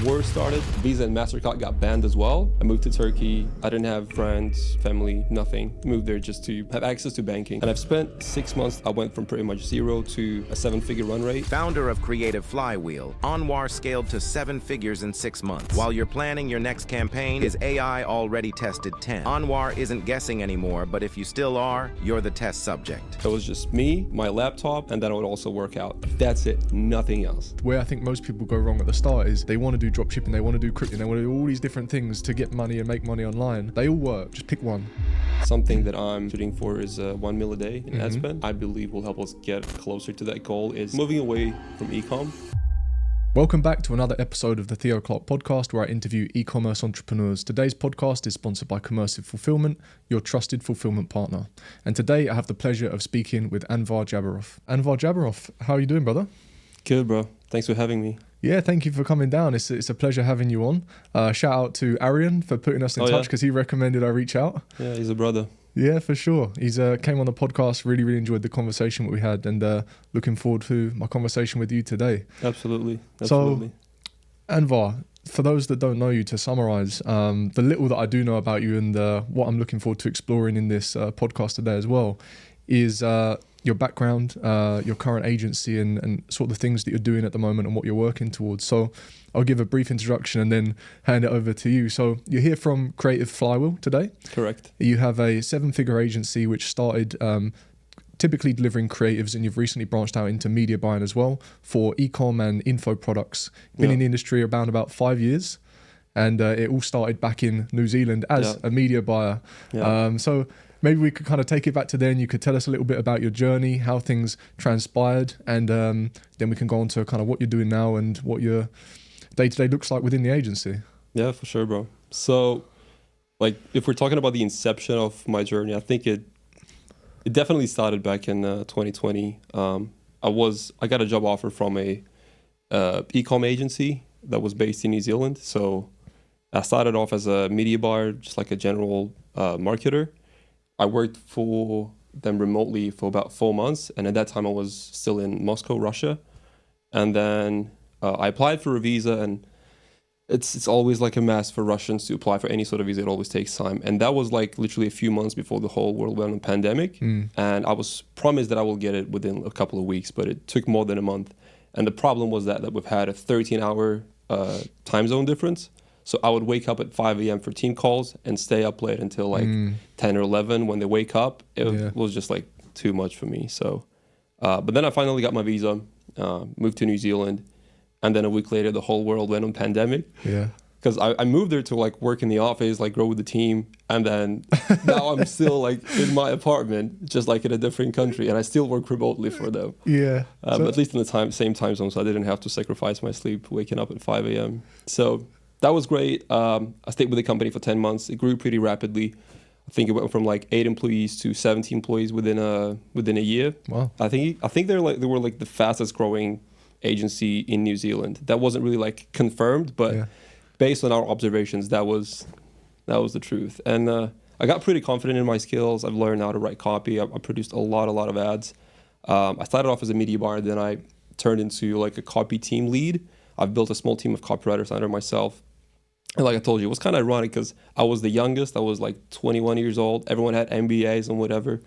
war started, Visa and MasterCard got banned as well. I moved to Turkey. I didn't have friends, family, nothing. Moved there just to have access to banking. And I've spent 6 months, I went from pretty much zero to a 7-figure run rate. Founder of Creative Flywheel, Anvar scaled to 7 figures in 6 months. While you're planning your next campaign, his AI already tested 10. Anvar isn't guessing anymore, but if you still are, you're the test subject. It was just me, my laptop, and then I would also work out. That's it, nothing else. Where I think most people go wrong at the start is they want to do dropshipping, they want to do crypto, they want to do all these different things to get money and make money online. They all work, just pick one. Something that I'm shooting for is 1 mil a day in ad spend. I believe will help us get closer to that goal is moving away from Ecom. Welcome back to another episode of the TheoClarkePodcast, where I interview e-commerce entrepreneurs. Today's podcast is sponsored by Commercive Fulfilment, your trusted fulfillment partner. And today I have the pleasure of speaking with Anvar Jabirov. Anvar Jabirov, how are you doing, brother? Good, bro. Thanks for having me. Yeah, thank you for coming down. It's a pleasure having you on. Shout out to Arian for putting us in touch because he recommended I reach out. Yeah, he's a brother. Yeah, for sure. He's came on the podcast, really enjoyed the conversation that we had, and looking forward to my conversation with you today. Absolutely. So, Anvar, for those that don't know you, to summarize, the little that I do know about you and what I'm looking forward to exploring in this podcast today as well is your background, your current agency, and sort of the things that you're doing at the moment and what you're working towards. So I'll give a brief introduction and then hand it over to you. So you're here from Creative Flywheel today. Correct. You have a 7-figure agency which started typically delivering creatives, and you've recently branched out into media buying as well for Ecom and info products. Been in the industry around about 5 years, and it all started back in New Zealand as a media buyer. So maybe we could kind of take it back to then. You could tell us a little bit about your journey, how things transpired, and then we can go on to kind of what you're doing now and what your day-to-day looks like within the agency. Yeah, for sure, bro. So, like, if we're talking about the inception of my journey, I think it definitely started back in 2020. I got a job offer from a Ecom agency that was based in New Zealand. So I started off as a media buyer, just like a general marketer. I worked for them remotely for about 4 months, and at that time I was still in Moscow, Russia. And then I applied for a visa, and it's always like a mess for Russians to apply for any sort of visa. It always takes time. And that was like literally a few months before the whole world went on pandemic. And I was promised that I will get it within a couple of weeks, but it took more than a month. And the problem was that we've had a 13-hour time zone difference. So I would wake up at 5 a.m. for team calls and stay up late until like 10 or 11 when they wake up. It was just like too much for me. So, but then I finally got my visa, moved to New Zealand. And then a week later, the whole world went on pandemic. Yeah. Because I moved there to like work in the office, like grow with the team. And then now I'm still like in my apartment, just like in a different country. And I still work remotely for them. Yeah. But at least in the same time zone. So I didn't have to sacrifice my sleep waking up at 5 a.m. So that was great. I stayed with the company for 10 months. It grew pretty rapidly. I think it went from like 8 employees to 70 employees within a year. Wow. I think they were like the fastest growing agency in New Zealand. That wasn't really like confirmed, but based on our observations, that was the truth. And I got pretty confident in my skills. I've learned how to write copy. I produced a lot of ads. I started off as a media buyer, then I turned into like a copy team lead. I've built a small team of copywriters under myself. And like I told you, it was kind of ironic because I was the youngest. I was like 21 years old. Everyone had MBAs and whatever.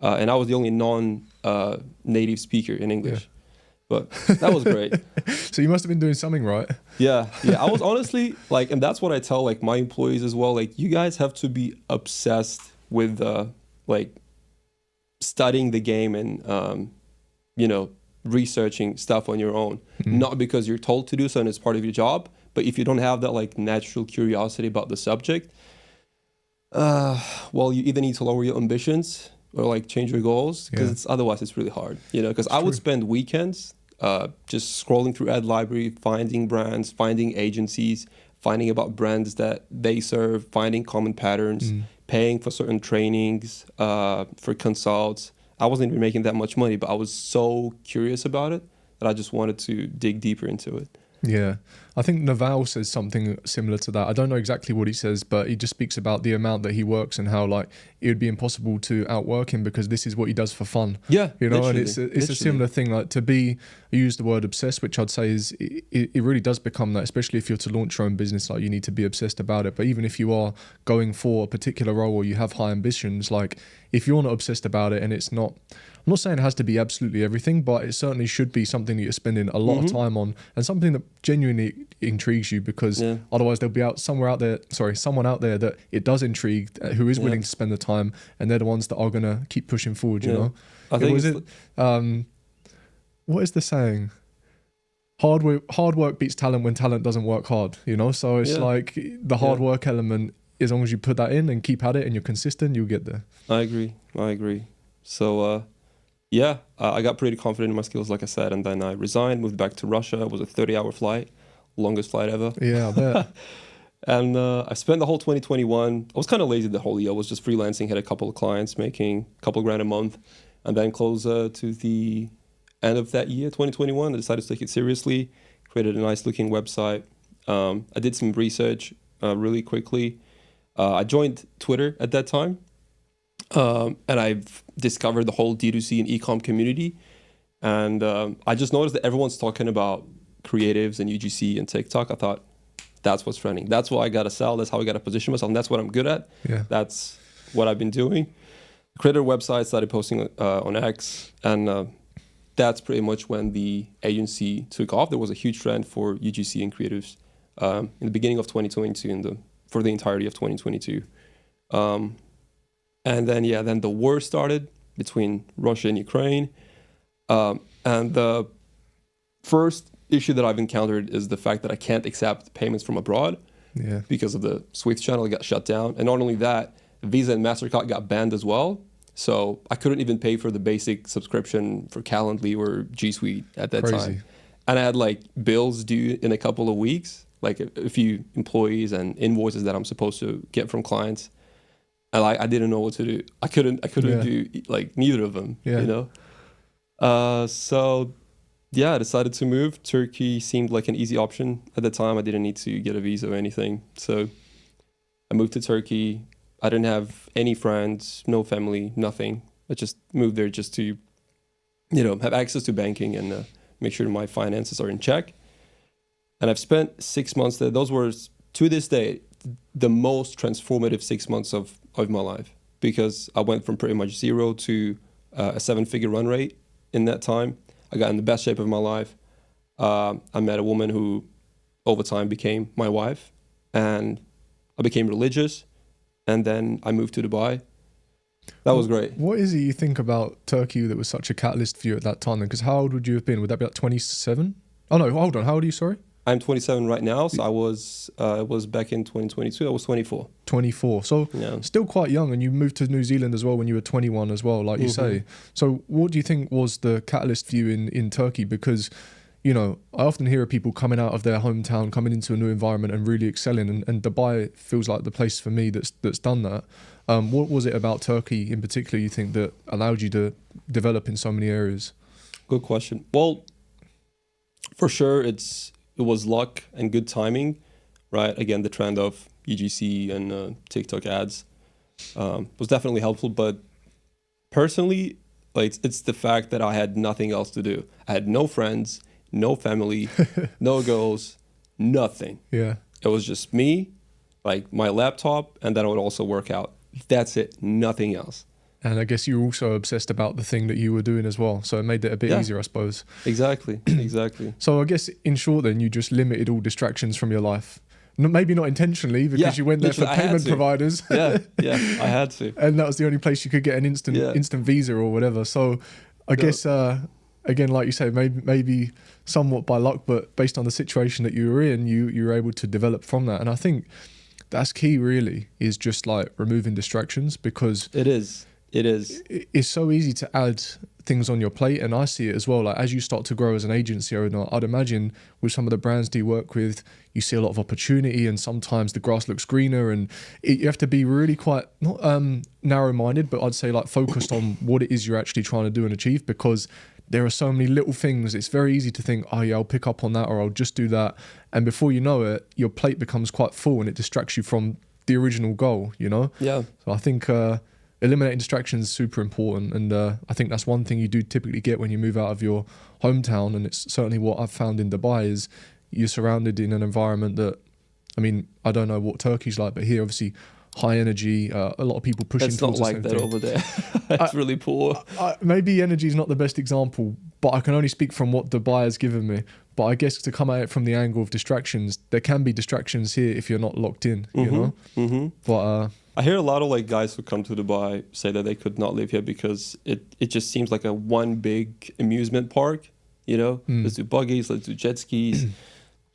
And I was the only non-native speaker in English. Yeah. But that was great. So you must have been doing something right. Yeah. I was honestly like, and that's what I tell like my employees as well. Like, you guys have to be obsessed with like studying the game and researching stuff on your own. Not because you're told to do so and it's part of your job, but if you don't have that like natural curiosity about the subject, well, you either need to lower your ambitions or like change your goals, because otherwise it's really hard, because I would spend weekends just scrolling through ad library, finding brands, finding agencies, finding about brands that they serve, finding common patterns, paying for certain trainings, for consults. I wasn't even making that much money, but I was so curious about it that I just wanted to dig deeper into it. Yeah. I think Naval says something similar to that. I don't know exactly what he says, but he just speaks about the amount that he works and how like it would be impossible to outwork him because this is what he does for fun. Yeah, you know, and literally, it's a similar thing. Like to be, I use the word obsessed, which I'd say is it really does become that, especially if you're to launch your own business. Like you need to be obsessed about it. But even if you are going for a particular role or you have high ambitions, like if you're not obsessed about it and it's not, I'm not saying it has to be absolutely everything, but it certainly should be something that you're spending a lot of time on and something that genuinely intrigues you, because otherwise there'll be someone out there that it does intrigue, who is willing to spend the time, and they're the ones that are going to keep pushing forward, you know? I think what is the saying? Hard work beats talent when talent doesn't work hard, you know? So it's like the hard work element, as long as you put that in and keep at it and you're consistent, you'll get there. I agree. So, I got pretty confident in my skills, like I said, and then I resigned, moved back to Russia. It was a 30-hour flight, longest flight ever. Yeah, I bet. And I spent the whole 2021, I was kind of lazy the whole year. I was just freelancing, had a couple of clients making a couple grand a month. And then closer to the end of that year, 2021, I decided to take it seriously, created a nice looking website. I did some research really quickly. I joined Twitter at that time. And I've discovered the whole D2C and Ecom community. And I just noticed that everyone's talking about creatives and UGC and TikTok. I thought, that's what's trending. That's what I got to sell. That's how I got to position myself. And that's what I'm good at. Yeah. That's what I've been doing. Created a website, started posting on X. And that's pretty much when the agency took off. There was a huge trend for UGC and creatives in the beginning of 2022 and for the entirety of 2022. And then the war started between Russia and Ukraine. And the first issue that I've encountered is the fact that I can't accept payments from abroad because of the SWIFT channel. It got shut down. And not only that, Visa and MasterCard got banned as well. So I couldn't even pay for the basic subscription for Calendly or G Suite at that time. And I had like bills due in a couple of weeks, like a few employees and invoices that I'm supposed to get from clients. And I didn't know what to do. I couldn't do like neither of them, you know? I decided to move. Turkey seemed like an easy option at the time. I didn't need to get a visa or anything. So I moved to Turkey. I didn't have any friends, no family, nothing. I just moved there just to, have access to banking and make sure my finances are in check. And I've spent 6 months there. Those were, to this day, the most transformative 6 months of my life, because I went from pretty much zero to a 7-figure run rate in that time. I got in the best shape of my life. I met a woman who over time became my wife, and I became religious, and then I moved to Dubai. That was great. What is it you think about Turkey that was such a catalyst for you at that time? Because how old would you have been? Would that be like 27? Oh no, hold on. How old are you, sorry? I'm 27 right now, so I was back in 2022. I was 24. 24. So still quite young, and you moved to New Zealand as well when you were 21 as well, like you say. So what do you think was the catalyst for you in Turkey? Because, I often hear of people coming out of their hometown, coming into a new environment and really excelling, and Dubai feels like the place for me that's done that. What was it about Turkey in particular you think that allowed you to develop in so many areas? Good question. Well, for sure, it was luck and good timing, right? Again, the trend of UGC and TikTok ads was definitely helpful. But personally, it's the fact that I had nothing else to do. I had no friends, no family, no goals, nothing. Yeah. It was just me, like my laptop, and then I would also work out. That's it, nothing else. And I guess you were also obsessed about the thing that you were doing as well. So it made it a bit easier, I suppose. Exactly. So I guess in short then, you just limited all distractions from your life. Maybe not intentionally, because you went there for payment providers. I had to. And that was the only place you could get an instant visa or whatever. So I guess, again, like you say, maybe somewhat by luck, but based on the situation that you were in, you were able to develop from that. And I think that's key really, is just like removing distractions, because It is. It's so easy to add things on your plate, and I see it as well. Like as you start to grow as an agency owner, I'd imagine with some of the brands that you work with, you see a lot of opportunity, and sometimes the grass looks greener, and you have to be really quite not narrow-minded, but I'd say like focused on what it is you're actually trying to do and achieve, because there are so many little things. It's very easy to think, oh yeah, I'll pick up on that, or I'll just do that. And before you know it, your plate becomes quite full and it distracts you from the original goal, you know? Yeah. So I think eliminating distractions is super important. And I think that's one thing you do typically get when you move out of your hometown. And it's certainly what I've found in Dubai is you're surrounded in an environment that, I mean, I don't know what Turkey's like, but here obviously high energy, a lot of people pushing It's not towards like the that same over there. It's really poor. maybe energy is not the best example, but I can only speak from what Dubai has given me. But I guess to come at it from the angle of distractions, there can be distractions here if you're not locked in, you know? Mm-hmm. But I hear a lot of like guys who come to Dubai say that they could not live here because it just seems like a one big amusement park, you know? Let's do buggies, let's do jet skis,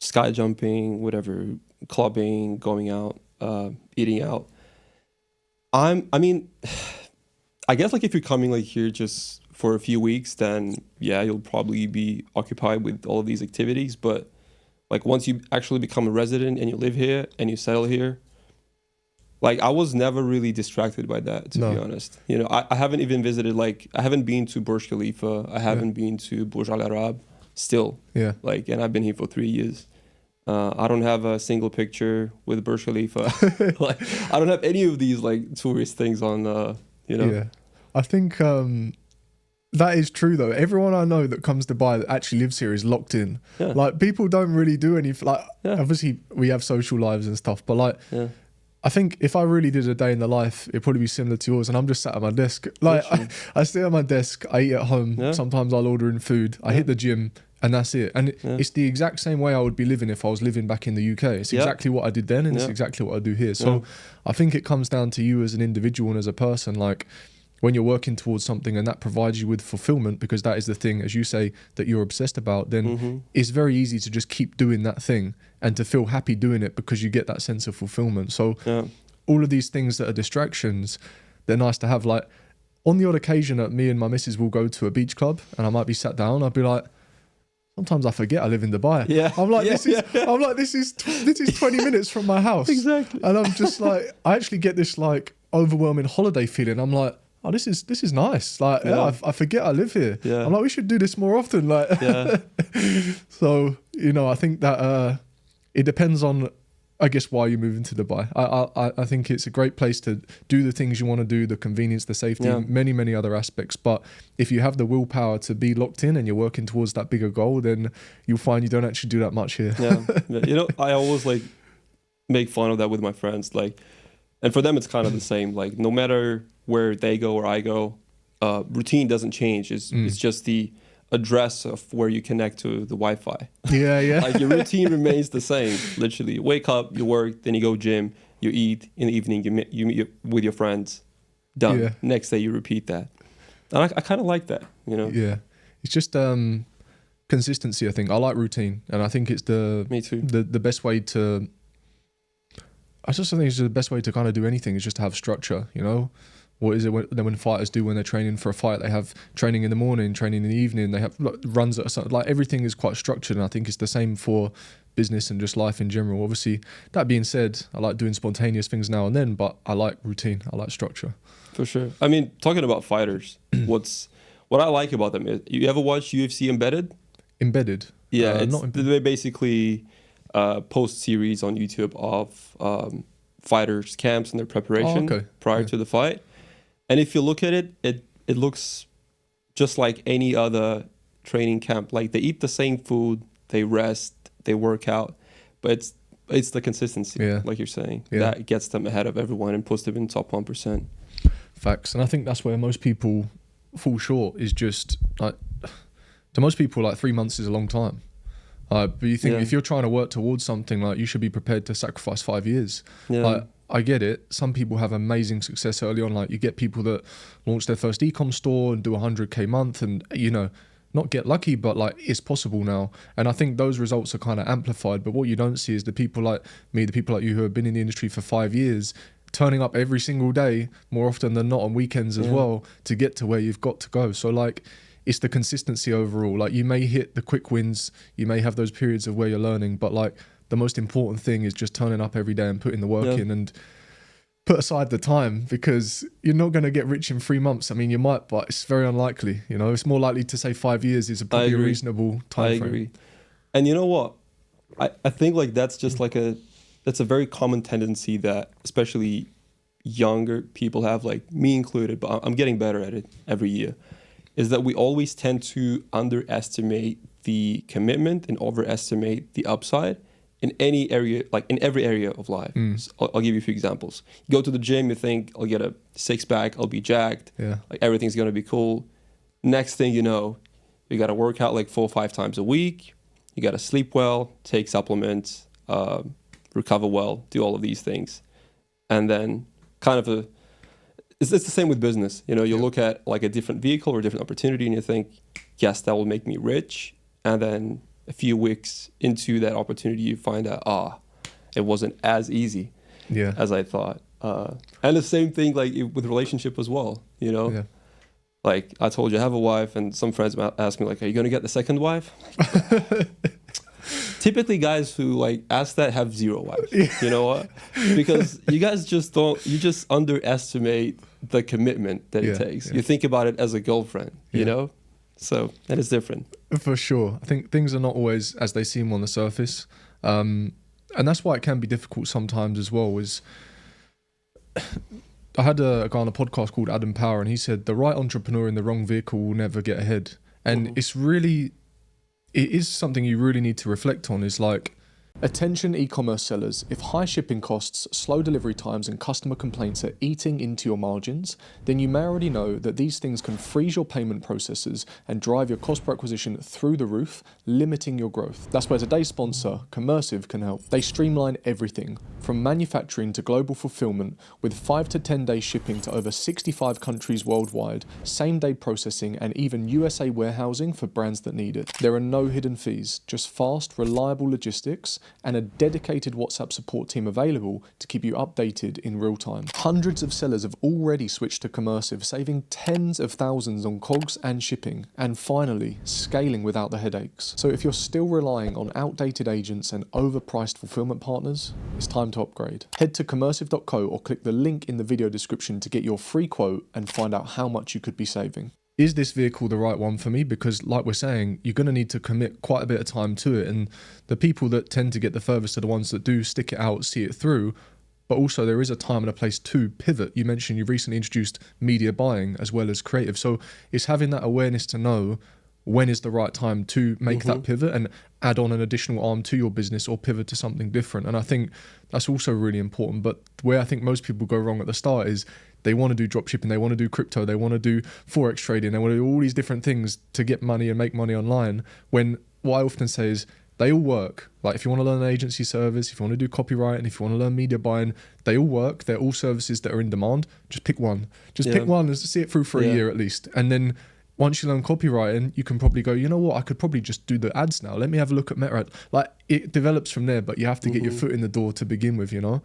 sky jumping, whatever, clubbing, going out, eating out. I mean, I guess like if you're coming like here just for a few weeks, then yeah, you'll probably be occupied with all of these activities. But like once you actually become a resident and you live here and you settle here, like I was never really distracted by that, to be honest. You know, I haven't even visited, like I haven't been to Burj Khalifa. I haven't been to Burj Al Arab still. yeah, Like, and I've been here for 3 years. I don't have a single picture with Burj Khalifa. Like, I don't have any of these like tourist things on, you know. yeah. I think that is true though. Everyone I know that comes to Dubai that actually lives here is locked in. Yeah. Like people don't really do any, like Yeah. obviously we have social lives and stuff, but like Yeah. I think if I really did a day in the life, it'd probably be similar to yours. And I'm just sat at my desk. Like I stay at my desk, I eat at home. Yeah. Sometimes I'll order in food. I hit the gym and that's it. And it's the exact same way I would be living if I was living back in the UK. It's exactly what I did then and it's exactly what I do here. So I think it comes down to you as an individual and as a person. Like when you're working towards something and that provides you with fulfillment, because that is the thing, as you say, that you're obsessed about, then it's very easy to just keep doing that thing and to feel happy doing it because you get that sense of fulfillment. So all of these things that are distractions, they're nice to have. Like on the odd occasion that me and my missus will go to a beach club and I might be sat down, I'd be like, sometimes I forget I live in Dubai. Yeah. I'm like, this is 20 minutes from my house. Exactly. And I'm just like, I actually get this like overwhelming holiday feeling. I'm like, oh, this is nice. Like, I forget I live here. Yeah. I'm like, we should do this more often. Like, so, you know, I think that it depends on, I guess, why you're moving to Dubai. I think it's a great place to do the things you want to do, the convenience, the safety, many, many other aspects. But if you have the willpower to be locked in and you're working towards that bigger goal, then you'll find you don't actually do that much here. Yeah. You know, I always like make fun of that with my friends. Like, and for them, it's kind of the same. Like, no matter where they go or I go, routine doesn't change. It's just the address of where you connect to the Wi-Fi. Yeah. Like your routine remains the same. Literally, you wake up, you work, then you go gym, you eat. In the evening, you meet with your friends. Done. Yeah. Next day, you repeat that. And I kind of like that. You know. Yeah. It's just consistency. I think I like routine, and I think it's Me too. the best way to. I just think it's the best way to kind of do anything is just to have structure, you know? What is it when fighters do when they're training for a fight? They have training in the morning, training in the evening. They have runs at like everything is quite structured. And I think it's the same for business and just life in general. Obviously, that being said, I like doing spontaneous things now and then, but I like routine. I like structure. For sure. I mean, talking about fighters, what I like about them is, you ever watch UFC Embedded? Embedded? Yeah, not they basically post series on YouTube of fighters' camps and their preparation prior to the fight. And if you look at it, it looks just like any other training camp. Like they eat the same food, they rest, they work out, but it's the consistency, like you're saying, that gets them ahead of everyone and puts them in top 1%. Facts. And I think that's where most people fall short, is just like, to most people, like 3 months is a long time. But you think if you're trying to work towards something, like you should be prepared to sacrifice 5 years. Like, I get it. Some people have amazing success early on. Like you get people that launch their first Ecom store and do 100K a month and, you know, not get lucky, but like it's possible now. And I think those results are kind of amplified. But what you don't see is the people like me, the people like you who have been in the industry for 5 years, turning up every single day, more often than not on weekends as well, to get to where you've got to go. So like, it's the consistency overall. Like you may hit the quick wins, you may have those periods of where you're learning, but like the most important thing is just turning up every day and putting the work in and put aside the time, because you're not going to get rich in 3 months. I mean, you might, but it's very unlikely. You know, it's more likely to say 5 years is probably a reasonable time frame. I agree. And you know what? I think like that's just like that's a very common tendency that especially younger people have, like me included, but I'm getting better at it every year, is that we always tend to underestimate the commitment and overestimate the upside in any area, like in every area of life. So I'll give you a few examples. You go to the gym, you think, I'll get a 6-pack, I'll be jacked, like everything's gonna be cool. Next thing you know, you gotta work out like 4 or 5 times a week, you gotta sleep well, take supplements, recover well, do all of these things. And then it's the same with business. You know, you look at like a different vehicle or a different opportunity and you think, yes, that will make me rich. And then a few weeks into that opportunity, you find out, it wasn't as easy as I thought. And the same thing like with relationship as well, you know? Yeah. Like I told you, I have a wife, and some friends ask me like, are you going to get the second wife? Typically guys who like ask that have 0 wives. You know what? Because you guys just underestimate the commitment that it takes. Yeah. You think about it as a girlfriend, you know? So that is different. For sure. I think things are not always as they seem on the surface. And that's why it can be difficult sometimes as well. I had a guy on a podcast called Adam Power, and he said the right entrepreneur in the wrong vehicle will never get ahead. And it is something you really need to reflect on, is like, attention e-commerce sellers, if high shipping costs, slow delivery times and customer complaints are eating into your margins, then you may already know that these things can freeze your payment processes and drive your cost per acquisition through the roof, limiting your growth. That's where today's sponsor, Commercive, can help. They streamline everything from manufacturing to global fulfillment with 5 to 10 day shipping to over 65 countries worldwide, same day processing, and even USA warehousing for brands that need it. There are no hidden fees, just fast, reliable logistics and a dedicated WhatsApp support team available to keep you updated in real time. Hundreds of sellers have already switched to Commercive, saving tens of thousands on COGS and shipping, and finally, scaling without the headaches. So if you're still relying on outdated agents and overpriced fulfillment partners, it's time to upgrade. Head to commercive.co or click the link in the video description to get your free quote and find out how much you could be saving. Is this vehicle the right one for me? Because like we're saying, you're going to need to commit quite a bit of time to it. And the people that tend to get the furthest are the ones that do stick it out, see it through. But also there is a time and a place to pivot. You mentioned you recently introduced media buying as well as creative. So it's having that awareness to know when is the right time to make that pivot and add on an additional arm to your business or pivot to something different. And I think that's also really important. But where I think most people go wrong at the start is they want to do dropshipping, they want to do crypto, they want to do forex trading, they want to do all these different things to get money and make money online, when what I often say is they all work. Like if you want to learn an agency service, if you want to do copywriting, if you want to learn media buying, they all work. They're all services that are in demand. Just pick one. Pick one and see it through for a year at least. And then once you learn copywriting, you can probably go, you know what, I could probably just do the ads now. Let me have a look at Meta. Like it develops from there, but you have to get your foot in the door to begin with, you know?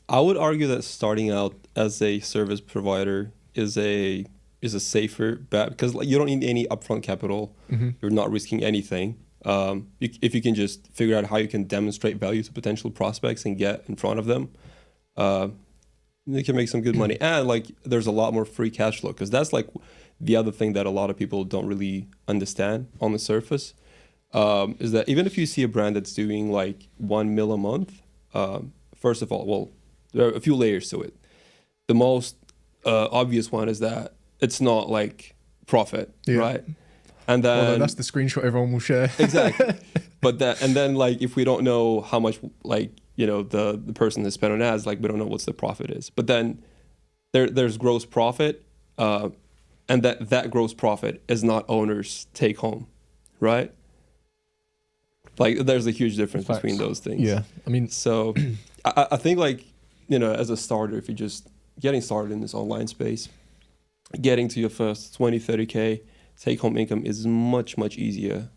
I would argue that starting out as a service provider is a safer bet, because you don't need any upfront capital. You're not risking anything. If you can just figure out how you can demonstrate value to potential prospects and get in front of them, you can make some good money. And like there's a lot more free cash flow, because that's like the other thing that a lot of people don't really understand on the surface, is that even if you see a brand that's doing like 1 mil a month, first of all, well, there are a few layers to it. The most obvious one is that it's not like profit, right? And then that's the screenshot everyone will share. Exactly. But then like if we don't know how much like, you know, the person has spent on ads, like we don't know what's the profit is. But then there's gross profit, and that gross profit is not owner's take home, right? Like there's a huge difference between those things. Yeah. I mean, so I think like, you know, as a starter, if you're just getting started in this online space, getting to your first 20, 30K take-home income is much, much easier.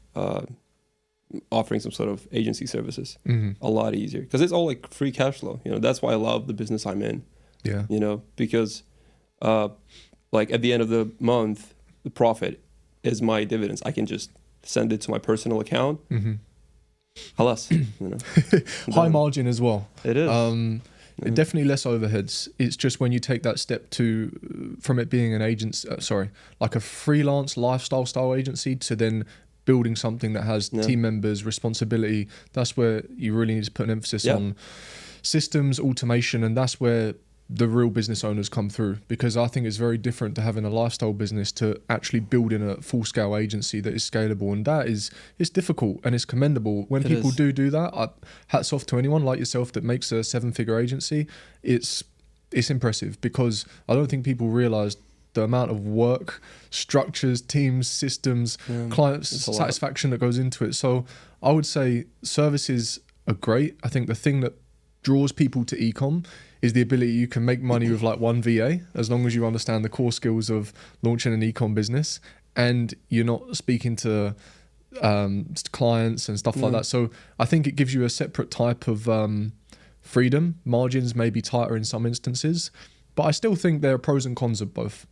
Offering some sort of agency services, a lot easier, because it's all like free cash flow. You know, that's why I love the business I'm in. Yeah. You know, because like at the end of the month, the profit is my dividends. I can just send it to my personal account. Halas, you know. High margin as well. It is. Definitely less overheads. It's just when you take that step from it being an agency, like a freelance lifestyle style agency, to then building something that has team members, responsibility. That's where you really need to put an emphasis on systems, automation, and that's where the real business owners come through, because I think it's very different to having a lifestyle business to actually building a full-scale agency that is scalable, and it's difficult and it's commendable when people do that. Hats off to anyone like yourself that makes a 7-figure agency. It's impressive, because I don't think people realize the amount of work, structures, teams, systems, client satisfaction that goes into it. So I would say services are great. I think the thing that draws people to ecom is the ability you can make money with like one VA, as long as you understand the core skills of launching an ecom business and you're not speaking to clients and stuff like that. So I think it gives you a separate type of freedom. Margins may be tighter in some instances, but I still think there are pros and cons of both.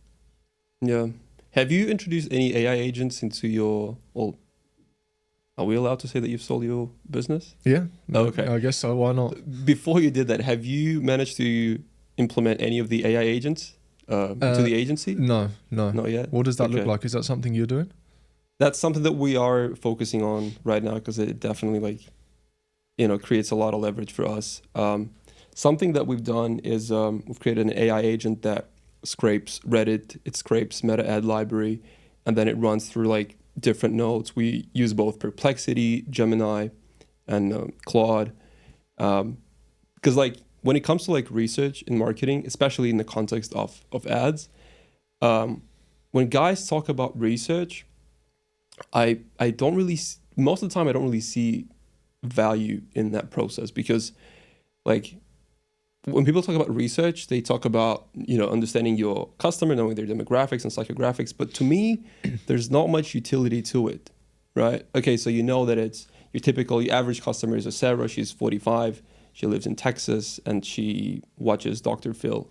Yeah. Have you introduced any AI agents into your, are we allowed to say that you've sold your business? Yeah. Oh, okay. I guess so. Why not? Before you did that, have you managed to implement any of the AI agents into the agency? No. Not yet? What does that look like? Is that something you're doing? That's something that we are focusing on right now, because it definitely creates a lot of leverage for us. Something that we've done is we've created an AI agent that scrapes Reddit, it scrapes meta ad library, and then it runs through like different nodes. We use both Perplexity, Gemini, and Claude, because like when it comes to like research in marketing, especially in the context of ads, when guys talk about research, I don't really, most of the time I don't really see value in that process, because like when people talk about research, they talk about, understanding your customer, knowing their demographics and psychographics. But to me, there's not much utility to it, right? Okay, so you know that it's your average customer is a Sarah. She's 45. She lives in Texas and she watches Dr. Phil.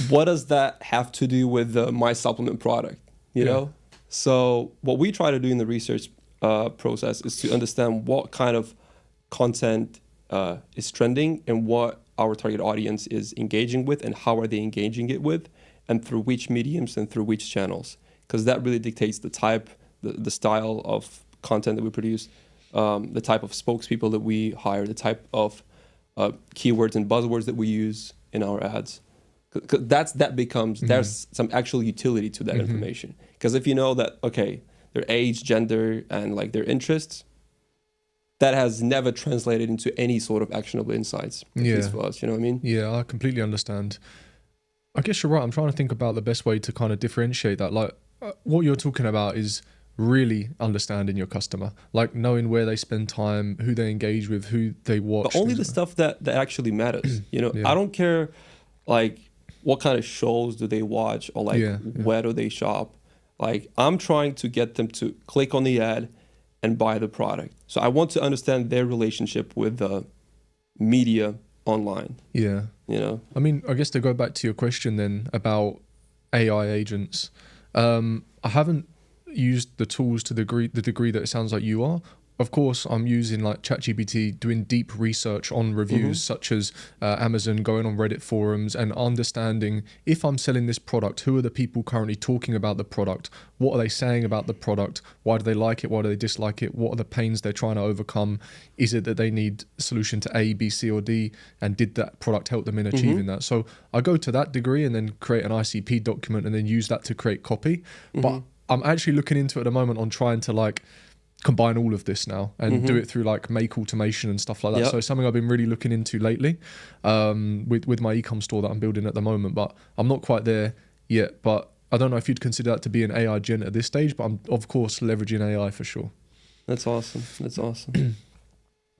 What does that have to do with my supplement product, you know? So what we try to do in the research process is to understand what kind of content is trending and what our target audience is engaging with and how are they engaging it with and through which mediums and through which channels, because that really dictates the type, the style of content that we produce, the type of spokespeople that we hire, the type of keywords and buzzwords that we use in our ads. That becomes, there's some actual utility to that information. Because if you know that, okay, their age, gender, and like their interests, that has never translated into any sort of actionable insights, at least for us, you know what I mean? Yeah, I completely understand. I guess you're right. I'm trying to think about the best way to kind of differentiate that. Like what you're talking about is really understanding your customer, like knowing where they spend time, who they engage with, who they watch. But only the stuff that actually matters, I don't care like what kind of shows do they watch or like where do they shop. Like I'm trying to get them to click on the ad and buy the product. So I want to understand their relationship with the media online. Yeah. I mean, I guess to go back to your question then about AI agents, I haven't used the tools to the degree that it sounds like you are. Of course, I'm using like ChatGPT, doing deep research on reviews such as Amazon, going on Reddit forums and understanding if I'm selling this product, who are the people currently talking about the product? What are they saying about the product? Why do they like it? Why do they dislike it? What are the pains they're trying to overcome? Is it that they need a solution to A, B, C, or D? And did that product help them in achieving that? So I go to that degree and then create an ICP document and then use that to create copy. But I'm actually looking into it at the moment on trying to like combine all of this now and do it through like make automation and stuff like that. So it's something I've been really looking into lately with my ecom store that I'm building at the moment, but I'm not quite there yet. But I don't know if you'd consider that to be an AI gen at this stage, but I'm of course leveraging AI for sure. That's awesome.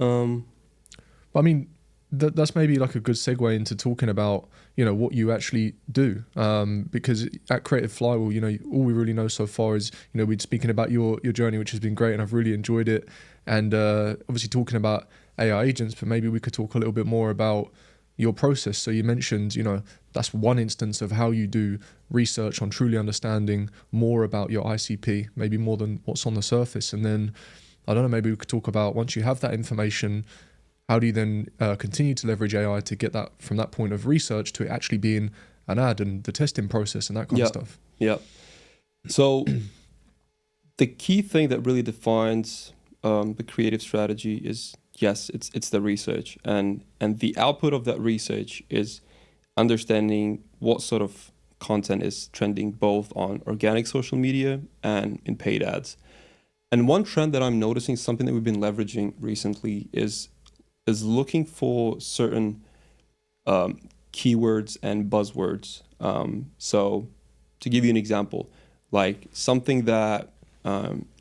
I mean, that's maybe like a good segue into talking about, what you actually do. Because at Creative Flywheel, all we really know so far is, we're speaking about your journey, which has been great and I've really enjoyed it. And obviously talking about AI agents, but maybe we could talk a little bit more about your process. So you mentioned, that's one instance of how you do research on truly understanding more about your ICP, maybe more than what's on the surface. And then, I don't know, maybe we could talk about once you have that information, How do you then continue to leverage AI to get that from that point of research to it actually being an ad and the testing process and that kind of stuff? Yeah. So the key thing that really defines the creative strategy is, yes, it's the research, and the output of that research is understanding what sort of content is trending both on organic social media and in paid ads. And one trend that I'm noticing, something that we've been leveraging recently, is looking for certain keywords and buzzwords. So to give you an example, like something that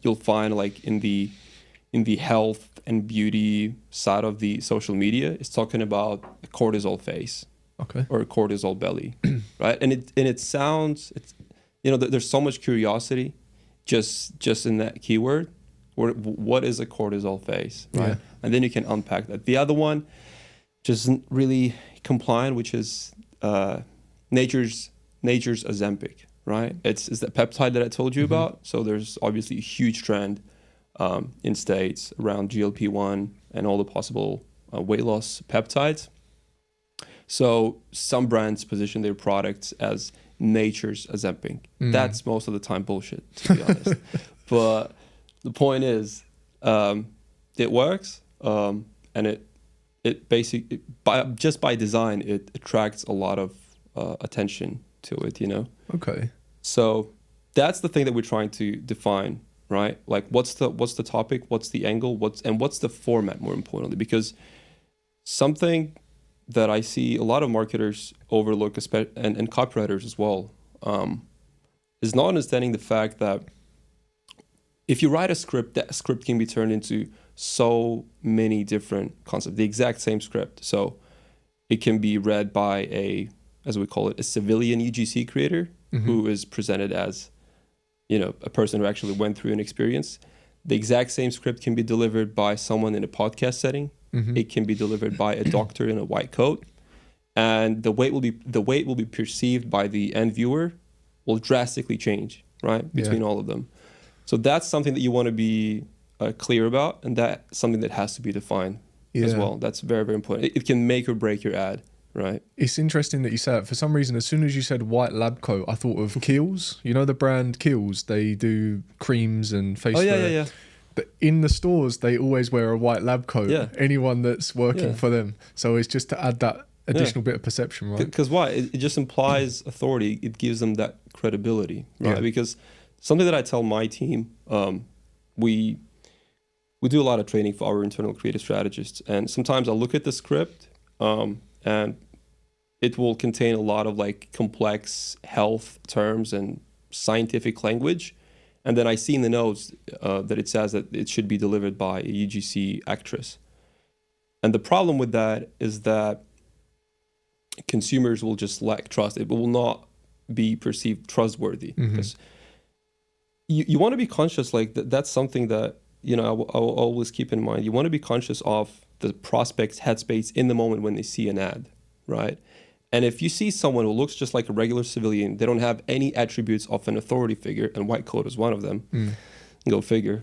you'll find like in the health and beauty side of the social media is talking about a cortisol face, okay, or a cortisol belly, right? And it sounds, it's, there's so much curiosity just in that keyword. What is a cortisol face, right? Yeah. And then you can unpack that. The other one just isn't really compliant, which is nature's Ozempic, right? It's that peptide that I told you about. So there's obviously a huge trend in States around GLP-1 and all the possible weight loss peptides. So some brands position their products as nature's Ozempic. That's most of the time bullshit, to be honest. But the point is, it works, and it basically, by design, it attracts a lot of attention to it, Okay. So that's the thing that we're trying to define, right? Like, what's the topic, what's the angle, what's the format, more importantly, because something that I see a lot of marketers overlook, and copywriters as well, is not understanding the fact that if you write a script, that script can be turned into so many different concepts, the exact same script. So it can be read by as we call it, a civilian UGC creator who is presented as, a person who actually went through an experience. The exact same script can be delivered by someone in a podcast setting. It can be delivered by a doctor in a white coat, and the way it will be perceived by the end viewer will drastically change, right, between all of them. So that's something that you want to be clear about, and that's something that has to be defined as well. That's very, very important. It can make or break your ad, right? It's interesting that you say it. For some reason, as soon as you said white lab coat, I thought of Kiehl's. You know the brand Kiehl's? They do creams and face wear. Yeah. But in the stores, they always wear a white lab coat. Yeah. Anyone that's working for them. So it's just to add that additional bit of perception, right? Because why? It just implies authority. It gives them that credibility, right? Yeah. Because something that I tell my team, we do a lot of training for our internal creative strategists, and sometimes I'll look at the script, and it will contain a lot of like complex health terms and scientific language, and then I see in the notes that it says that it should be delivered by a UGC actress. And the problem with that is that consumers will just lack trust. It will not be perceived trustworthy, because you want to be conscious, like that's something that, I'll always keep in mind. You want to be conscious of the prospect's headspace in the moment when they see an ad, right? And if you see someone who looks just like a regular civilian, they don't have any attributes of an authority figure, and white coat is one of them, go figure.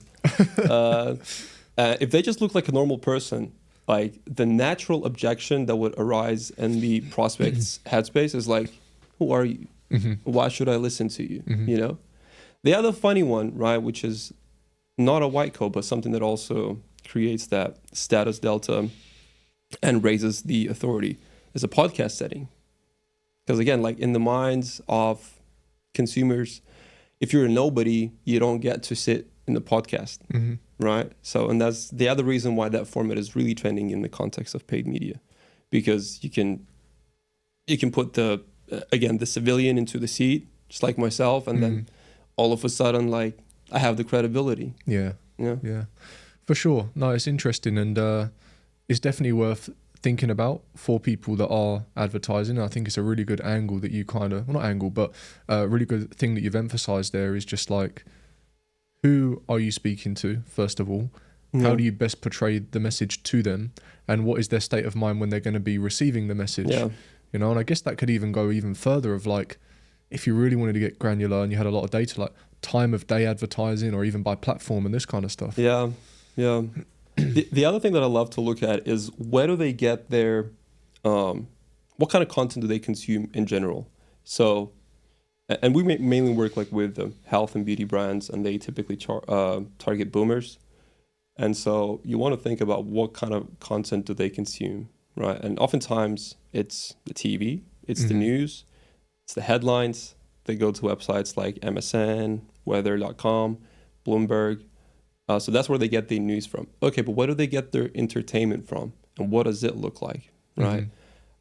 If they just look like a normal person, like the natural objection that would arise in the prospect's headspace is like, who are you? Why should I listen to you? The other funny one, right, which is not a white coat, but something that also creates that status delta and raises the authority, is a podcast setting. Because again, like in the minds of consumers, if you're a nobody, you don't get to sit in the podcast, right? So, and that's the other reason why that format is really trending in the context of paid media, because you can put the civilian into the seat, just like myself, and then all of a sudden, like, I have the credibility. Yeah, for sure. No, it's interesting, and it's definitely worth thinking about for people that are advertising. I think it's a really good angle that you but a really good thing that you've emphasized there is just like, who are you speaking to, first of all? How do you best portray the message to them? And what is their state of mind when they're going to be receiving the message? Yeah. And I guess that could even go even further of like, if you really wanted to get granular and you had a lot of data, like time of day advertising, or even by platform and this kind of stuff. Yeah. The other thing that I love to look at is where do they get their, what kind of content do they consume in general? So, and we mainly work like with health and beauty brands, and they typically target boomers. And so you want to think about what kind of content do they consume, right? And oftentimes it's the TV, it's the news, it's the headlines. They go to websites like MSN, weather.com, Bloomberg. So that's where they get the news from. Okay, but where do they get their entertainment from? And what does it look like, right?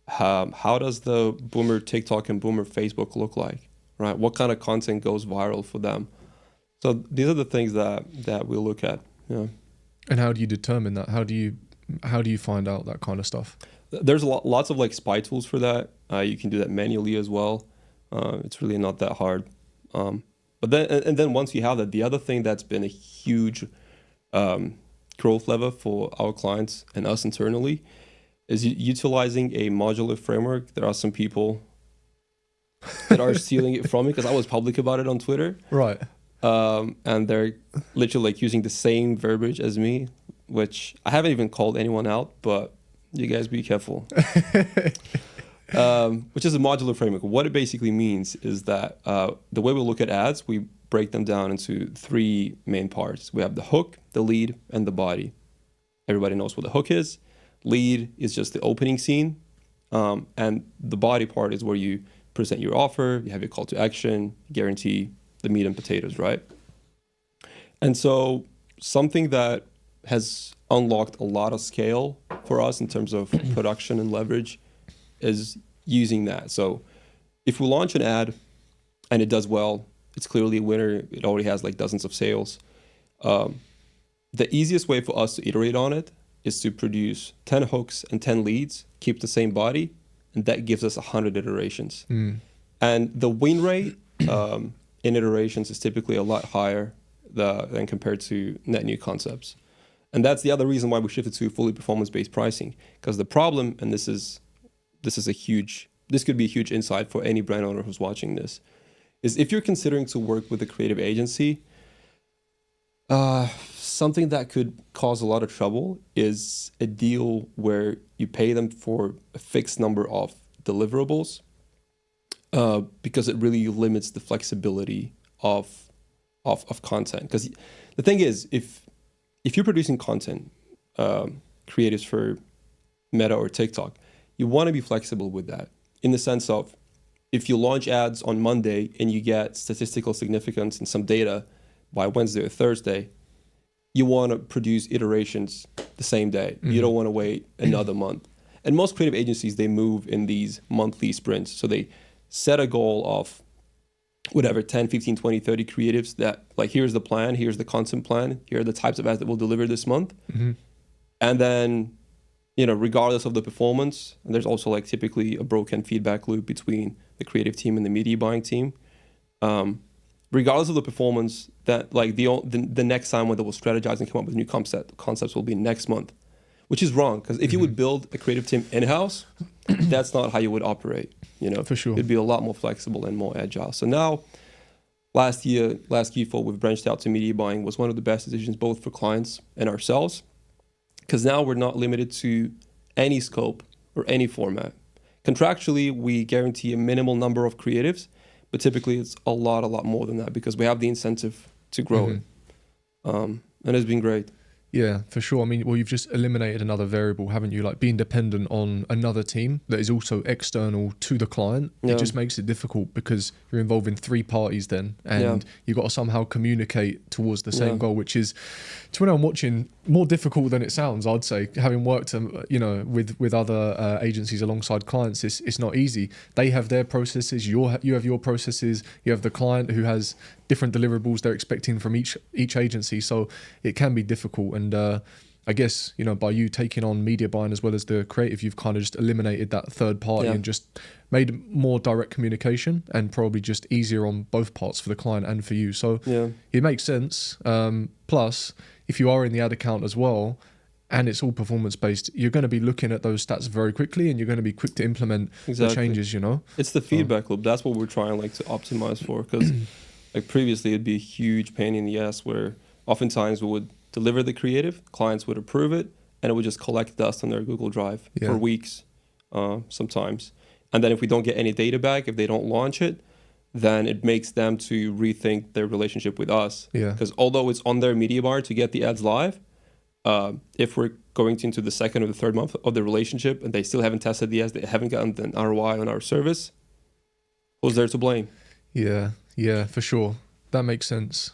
How does the boomer TikTok and boomer Facebook look like, right? What kind of content goes viral for them? So these are the things that we look at. Yeah. And how do you determine that? How do you find out that kind of stuff? There's lots of like spy tools for that. You can do that manually as well. It's really not that hard. But then once you have that, the other thing that's been a huge growth lever for our clients and us internally is utilizing a modular framework. There are some people that are stealing it from me because I was public about it on Twitter. Right. And they're literally like using the same verbiage as me, which I haven't even called anyone out, but you guys be careful. Which is a modular framework. What it basically means is that the way we look at ads, we break them down into three main parts. We have the hook, the lead, and the body. Everybody knows what the hook is. Lead is just the opening scene. And the body part is where you present your offer, you have your call to action, guarantee the meat and potatoes, right? And so something that has unlocked a lot of scale for us in terms of production and leverage is using that. So if we launch an ad and it does well, it's clearly a winner. It already has like dozens of sales. The easiest way for us to iterate on it is to produce 10 hooks and 10 leads, keep the same body, and that gives us 100 iterations. And the win rate in iterations is typically a lot higher than compared to net new concepts. And that's the other reason why we shifted to fully performance-based pricing. Because the problem, and this could be a huge insight for any brand owner who's watching this, is if you're considering to work with a creative agency, something that could cause a lot of trouble is a deal where you pay them for a fixed number of deliverables, because it really limits the flexibility of content. Because the thing is, if you're producing content, creatives for Meta or TikTok, you want to be flexible with that, in the sense of if you launch ads on Monday and you get statistical significance and some data by Wednesday or Thursday, you want to produce iterations the same day. You don't want to wait another month. And most creative agencies, they move in these monthly sprints. So they set a goal of whatever, 10, 15, 20, 30 creatives that like, here's the plan, here's the content plan, here are the types of ads that we'll deliver this month. And then, regardless of the performance, and there's also like typically a broken feedback loop between the creative team and the media buying team. Regardless of the performance, that like the next time when they will strategize and come up with new concepts will be next month, which is wrong. Because if you would build a creative team in-house, that's not how you would operate. For sure. It'd be a lot more flexible and more agile. So now, last Q4, we've branched out to media buying. Was one of the best decisions both for clients and ourselves, because now we're not limited to any scope or any format. Contractually, we guarantee a minimal number of creatives, but typically it's a lot more than that because we have the incentive to grow it. And it's been great. Yeah, for sure. I mean, well, you've just eliminated another variable, haven't you? Like being dependent on another team that is also external to the client. Yeah. It just makes it difficult because you're involving three parties then, and you've got to somehow communicate towards the same goal, which is, to when I'm watching, more difficult than it sounds, I'd say. Having worked, with other agencies alongside clients, it's not easy. They have their processes, you have your processes, you have the client who has different deliverables they're expecting from each agency, so it can be difficult. And I guess, by you taking on media buying as well as the creative, you've kind of just eliminated that third party and just made more direct communication and probably just easier on both parts for the client and for you. So it makes sense. Plus, if you are in the ad account as well, and it's all performance based, you're going to be looking at those stats very quickly, and you're going to be quick to implement the changes. It's the feedback loop. That's what we're trying to optimize for, because like previously it'd be a huge pain in the ass where oftentimes we would deliver the creative, clients would approve it, and it would just collect dust on their Google Drive for weeks sometimes. And then if we don't get any data back, if they don't launch it, then it makes them to rethink their relationship with us. Because although it's on their media buyer to get the ads live, if we're going into the second or the third month of the relationship and they still haven't tested the ads, they haven't gotten an ROI on our service, who's there to blame? Yeah, for sure. That makes sense.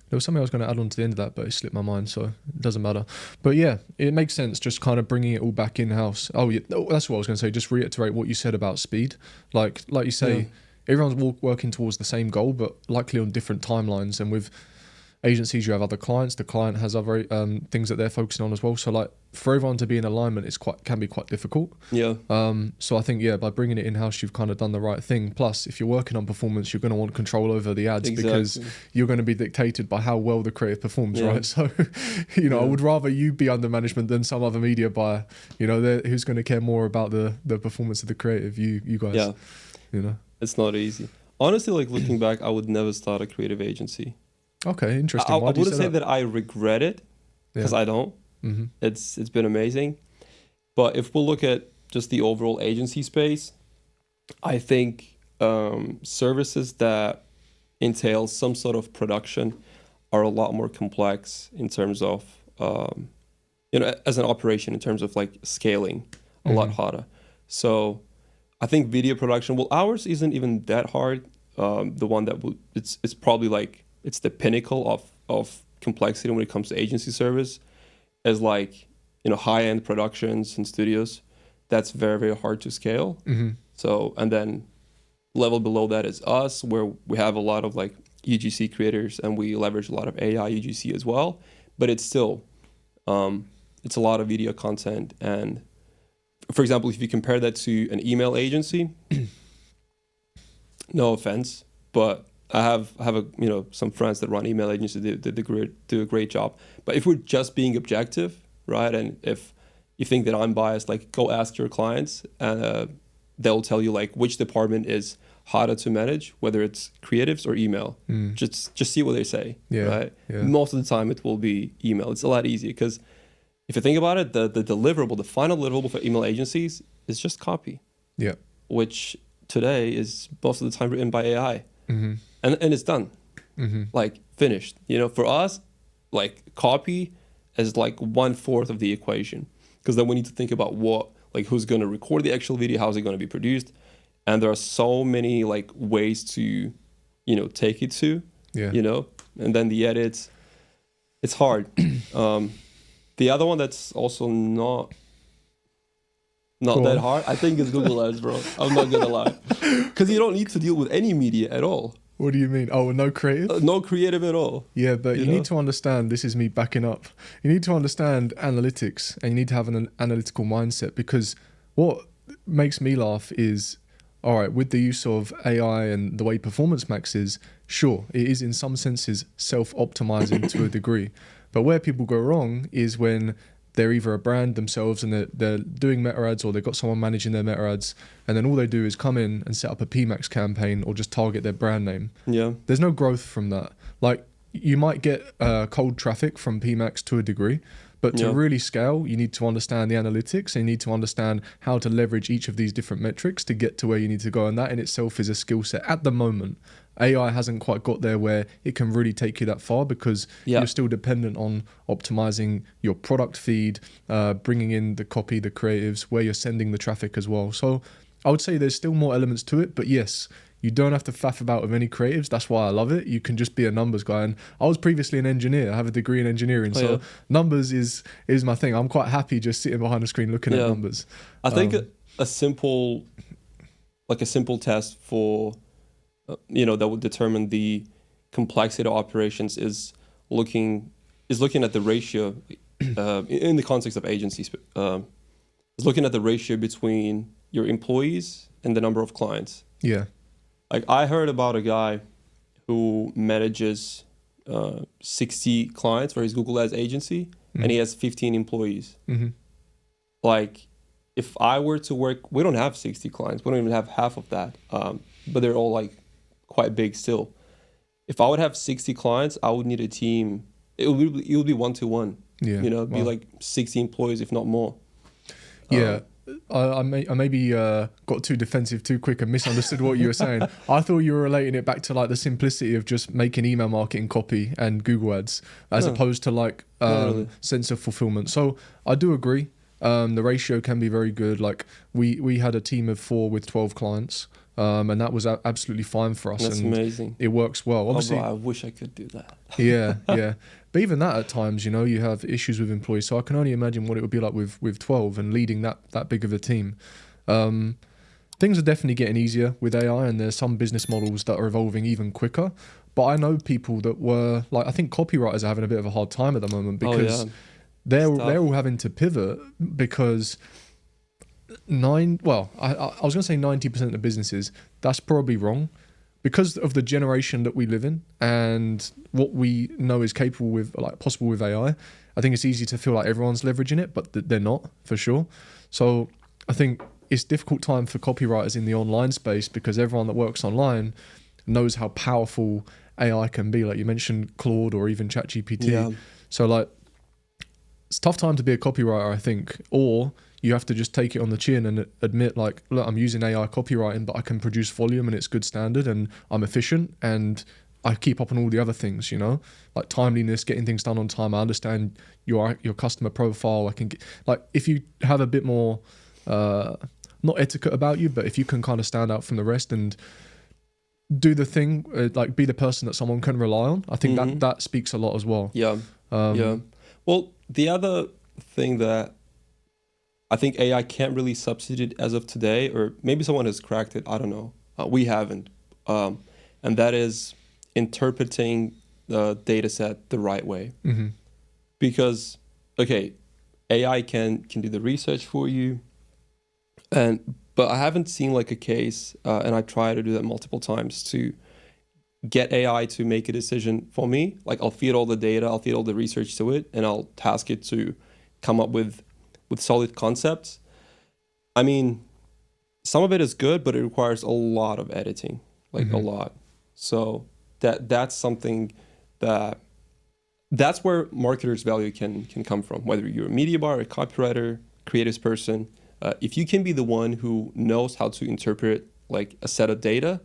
There was something I was going to add on to the end of that, but it slipped my mind, so it doesn't matter. But yeah, it makes sense just kind of bringing it all back in-house. Oh, yeah, that's what I was going to say. Just reiterate what you said about speed. Like you say, everyone's working towards the same goal, but likely on different timelines. And with agencies, you have other clients. The client has other things that they're focusing on as well. So like for everyone to be in alignment can be quite difficult. So I think by bringing it in house, you've kind of done the right thing. Plus, if you're working on performance, you're going to want control over the ads because you're going to be dictated by how well the creative performs, right? So I would rather you be under management than some other media buyer. Who's going to care more about the performance of the creative? You guys. It's not easy. Honestly, like looking back, I would never start a creative agency. Okay, interesting. I wouldn't say that I regret it because I don't. Mm-hmm. It's been amazing. But if we look at just the overall agency space, I think services that entail some sort of production are a lot more complex in terms of, as an operation, in terms of like scaling a lot harder. So I think video production, well, ours isn't even that hard. The one that it's probably like, it's the pinnacle of complexity when it comes to agency service, as like, high-end productions and studios. That's very, very hard to scale. Mm-hmm. So, and then level below that is us, where we have a lot of like UGC creators and we leverage a lot of AI UGC as well. But it's still, it's a lot of video content. And for example, if you compare that to an email agency, no offense, but I have some friends that run email agencies do a great job. But if we're just being objective, right, and if you think that I'm biased, like go ask your clients, and they'll tell you like which department is harder to manage, whether it's creatives or email. Just see what they say, right? Yeah. Most of the time it will be email. It's a lot easier because if you think about it, the deliverable, the final deliverable for email agencies is just copy. Yeah. Which today is most of the time written by AI. Mm-hmm. And it's done, like finished. For us, like copy is like 1/4 of the equation, because then we need to think about who's going to record the actual video, how's it going to be produced, and there are so many like ways to, take it to, and then the edits. It's hard. The other one that's also not that hard, I think, is Google Ads, bro. I'm not gonna lie, because you don't need to deal with any media at all. What do you mean? Oh, no creative? No creative at all. Yeah, but you need to understand, this is me backing up. You need to understand analytics, and you need to have an analytical mindset, because what makes me laugh is, all right, with the use of AI and the way Performance Max is, sure, it is in some senses self-optimizing to a degree. But where people go wrong is when they're either a brand themselves and they're doing meta ads, or they've got someone managing their meta ads, and then all they do is come in and set up a PMax campaign or just target their brand name. Yeah. There's no growth from that. Like, you might get cold traffic from PMax to a degree, but to really scale, you need to understand the analytics, and you need to understand how to leverage each of these different metrics to get to where you need to go. And that in itself is a skill set. At the moment, AI hasn't quite got there where it can really take you that far, because you're still dependent on optimizing your product feed, bringing in the copy, the creatives, where you're sending the traffic as well. So I would say there's still more elements to it, but yes, you don't have to faff about with any creatives. That's why I love it. You can just be a numbers guy. And I was previously an engineer. I have a degree in engineering. Numbers is my thing. I'm quite happy just sitting behind the screen looking at numbers. I think a simple test for, that would determine the complexity of operations is looking at the ratio, in the context of agencies, is looking at the ratio between your employees and the number of clients. Yeah. Like, I heard about a guy who manages 60 clients for his Google Ads agency, and he has 15 employees. Mm-hmm. Like, if I were to work, we don't have 60 clients. We don't even have half of that. But they're all like quite big still. if I would have 60 clients, I would need a team. It would be 1-to-1. Yeah. You know, it'd be like 60 employees, if not more. Yeah. I maybe got too defensive too quick and misunderstood what you were saying. I thought you were relating it back to like the simplicity of just making email marketing copy and Google ads as opposed to like sense of fulfillment. So I do agree. The ratio can be very good. Like we had a team of 4 with 12 clients. And that was absolutely fine for us. That's and amazing. It works well. Obviously, I wish I could do that. yeah. But even that at times, you know, you have issues with employees. So I can only imagine what it would be like with 12 and leading that big of a team. Things are definitely getting easier with AI, and there's some business models that are evolving even quicker. But I know people that were like, I think copywriters are having a bit of a hard time at the moment because they're all having to pivot because I was going to say 90% of businesses, that's probably wrong because of the generation that we live in and what we know is capable with, like possible with AI. I think it's easy to feel like everyone's leveraging it, but they're not for sure. So I think it's a difficult time for copywriters in the online space because everyone that works online knows how powerful AI can be. Like you mentioned Claude or even ChatGPT. Yeah. So like it's a tough time to be a copywriter, I think, or you have to just take it on the chin and admit like, look, I'm using AI copywriting, but I can produce volume and it's good standard and I'm efficient and I keep up on all the other things, you know, like timeliness, getting things done on time. I understand your customer profile. I can get, like, if you have a bit more, not etiquette about you, but if you can kind of stand out from the rest and do the thing, like be the person that someone can rely on, I think that speaks a lot as well. Yeah. Well, the other thing that I think AI can't really substitute as of today, or maybe someone has cracked it, I don't know. We haven't. And that is interpreting the data set the right way. Mm-hmm. Because, okay, AI can do the research for you, but I haven't seen like a case, and I try to do that multiple times to get AI to make a decision for me. Like I'll feed all the data, I'll feed all the research to it, and I'll task it to come up with solid concepts. I mean, some of it is good, but it requires a lot of editing, like a lot. So that's something that's where marketers' value can come from, whether you're a media buyer, a copywriter, creative person. If you can be the one who knows how to interpret like a set of data,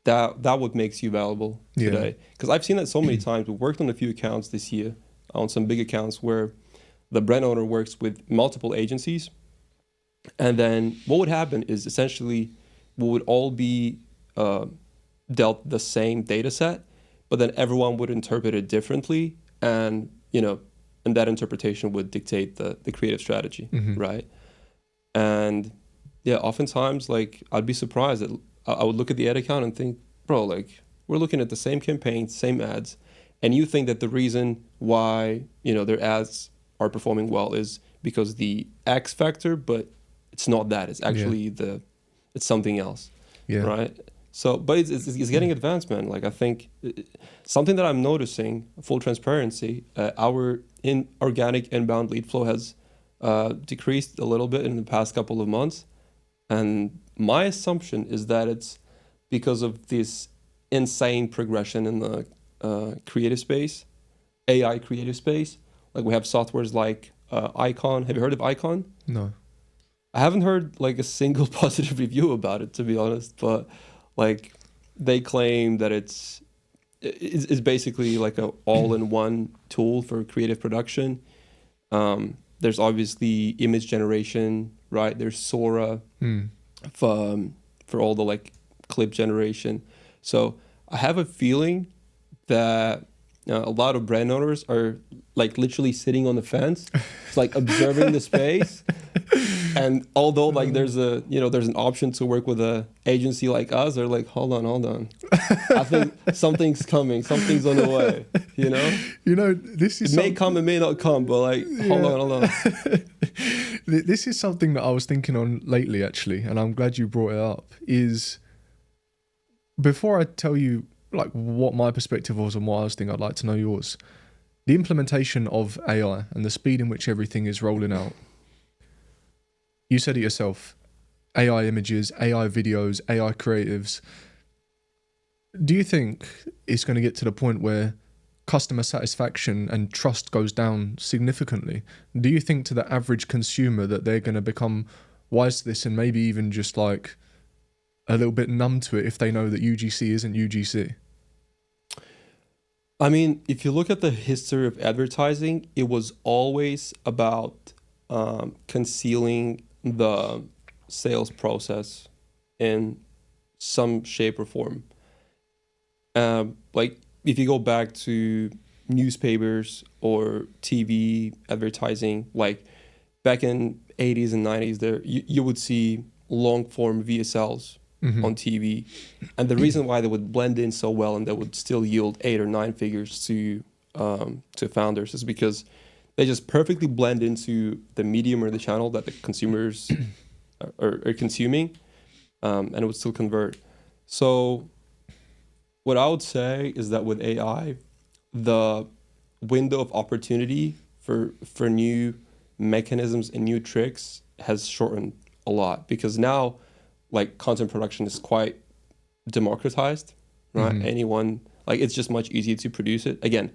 that what makes you valuable today. Because I've seen that so many times. We've worked on a few accounts this year, on some big accounts where the brand owner works with multiple agencies. And then what would happen is essentially we would all be dealt the same data set, but then everyone would interpret it differently. And, and that interpretation would dictate the creative strategy, right? And yeah, oftentimes, like, I'd be surprised that I would look at the ad account and think, bro, like, we're looking at the same campaign, same ads, and you think that the reason why, their ads are performing well is because the X factor, but it's not that. It's actually it's something else, right? So, but it's getting advanced, man. Like, I think something that I'm noticing, full transparency, our organic inbound lead flow has decreased a little bit in the past couple of months. And my assumption is that it's because of this insane progression in the creative space, AI creative space. Like we have softwares like Icon. Have you heard of Icon? No. I haven't heard like a single positive review about it, to be honest. But like they claim that it's basically like a all-in-one tool for creative production. There's obviously image generation, right? There's Sora for all the like clip generation. So I have a feeling that a lot of brand owners are like literally sitting on the fence, it's like observing the space. And although like there's an option to work with a agency like us, they're like, hold on. I think something's coming, something's on the way, this is it may come, it may not come, but like, hold on. This is something that I was thinking on lately, actually, and I'm glad you brought it up, is before I tell you like what my perspective was and what I was thinking, I'd like to know yours. The implementation of AI and the speed in which everything is rolling out. You said it yourself, AI images, AI videos, AI creatives. Do you think it's going to get to the point where customer satisfaction and trust goes down significantly? Do you think to the average consumer that they're going to become wise to this and maybe even just like a little bit numb to it if they know that UGC isn't UGC? I mean, if you look at the history of advertising, it was always about concealing the sales process in some shape or form. Like if you go back to newspapers or TV advertising, like back in 80s and 90s, you would see long form VSLs on TV, and the reason why they would blend in so well and they would still yield 8 or 9 figures to founders is because they just perfectly blend into the medium or the channel that the consumers are consuming, and it would still convert. So what I would say is that with AI, the window of opportunity for new mechanisms and new tricks has shortened a lot, because now like content production is quite democratized, right? Anyone, like it's just much easier to produce it. Again,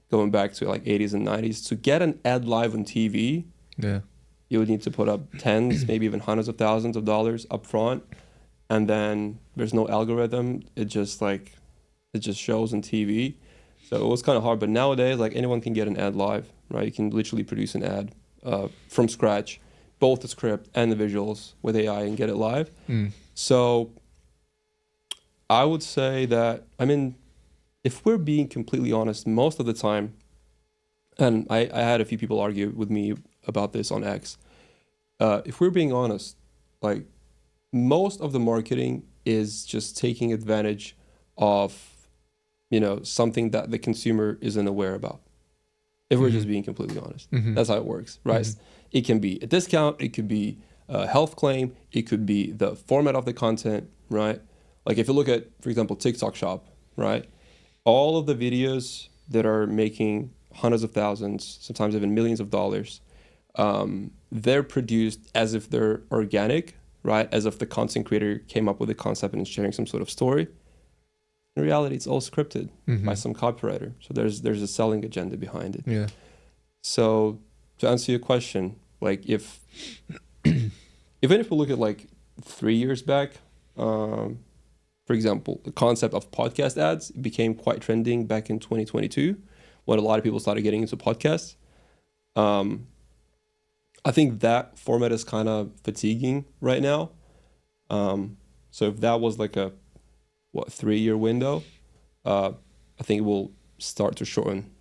going back to like 80s and 90s, to get an ad live on TV, you would need to put up tens, maybe even hundreds of thousands of dollars up front. And then there's no algorithm. It just shows on TV. So it was kind of hard, but nowadays, like anyone can get an ad live, right? You can literally produce an ad from scratch, both the script and the visuals with AI, and get it live. So I would say that, I mean, if we're being completely honest, most of the time, and I had a few people argue with me about this on X, if we're being honest, like most of the marketing is just taking advantage of, you know, something that the consumer isn't aware about. If we're just being completely honest, that's how it works, right? It can be a discount, it could be a health claim, it could be the format of the content, right? Like if you look at, for example, TikTok Shop, right? All of the videos that are making hundreds of thousands, sometimes even millions of dollars, they're produced as if they're organic, right? As if the content creator came up with a concept and is sharing some sort of story. In reality, it's all scripted by some copywriter. So there's a selling agenda behind it. Yeah. So to answer your question, like even if we look at like 3 years back, for example, the concept of podcast ads became quite trending back in 2022 when a lot of people started getting into podcasts. I think that format is kind of fatiguing right now. So if that was like a 3-year window, I think it will start to shorten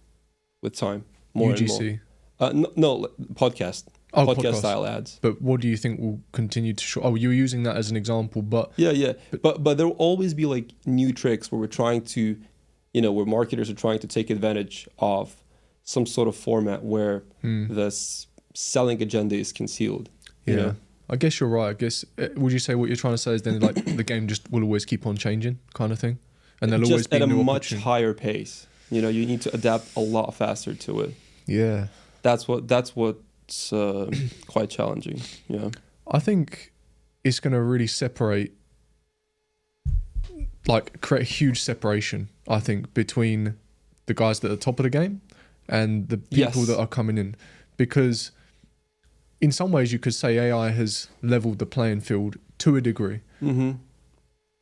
with time more UGC. and more. No, podcast. Podcast style ads. But what do you think will continue to shorten? Oh, you were using that as an example, but yeah. But there will always be like new tricks where we're trying to, where marketers are trying to take advantage of some sort of format where the selling agenda is concealed. You know? I guess you're right. I guess, would you say what you're trying to say is then like the game just will always keep on changing kind of thing? And there'll always be at a new much higher pace. You need to adapt a lot faster to it. Yeah. That's what's quite challenging. Yeah. I think it's going to really separate, like create a huge separation, I think, between the guys that are top of the game and the people that are coming in. Because in some ways you could say AI has leveled the playing field to a degree,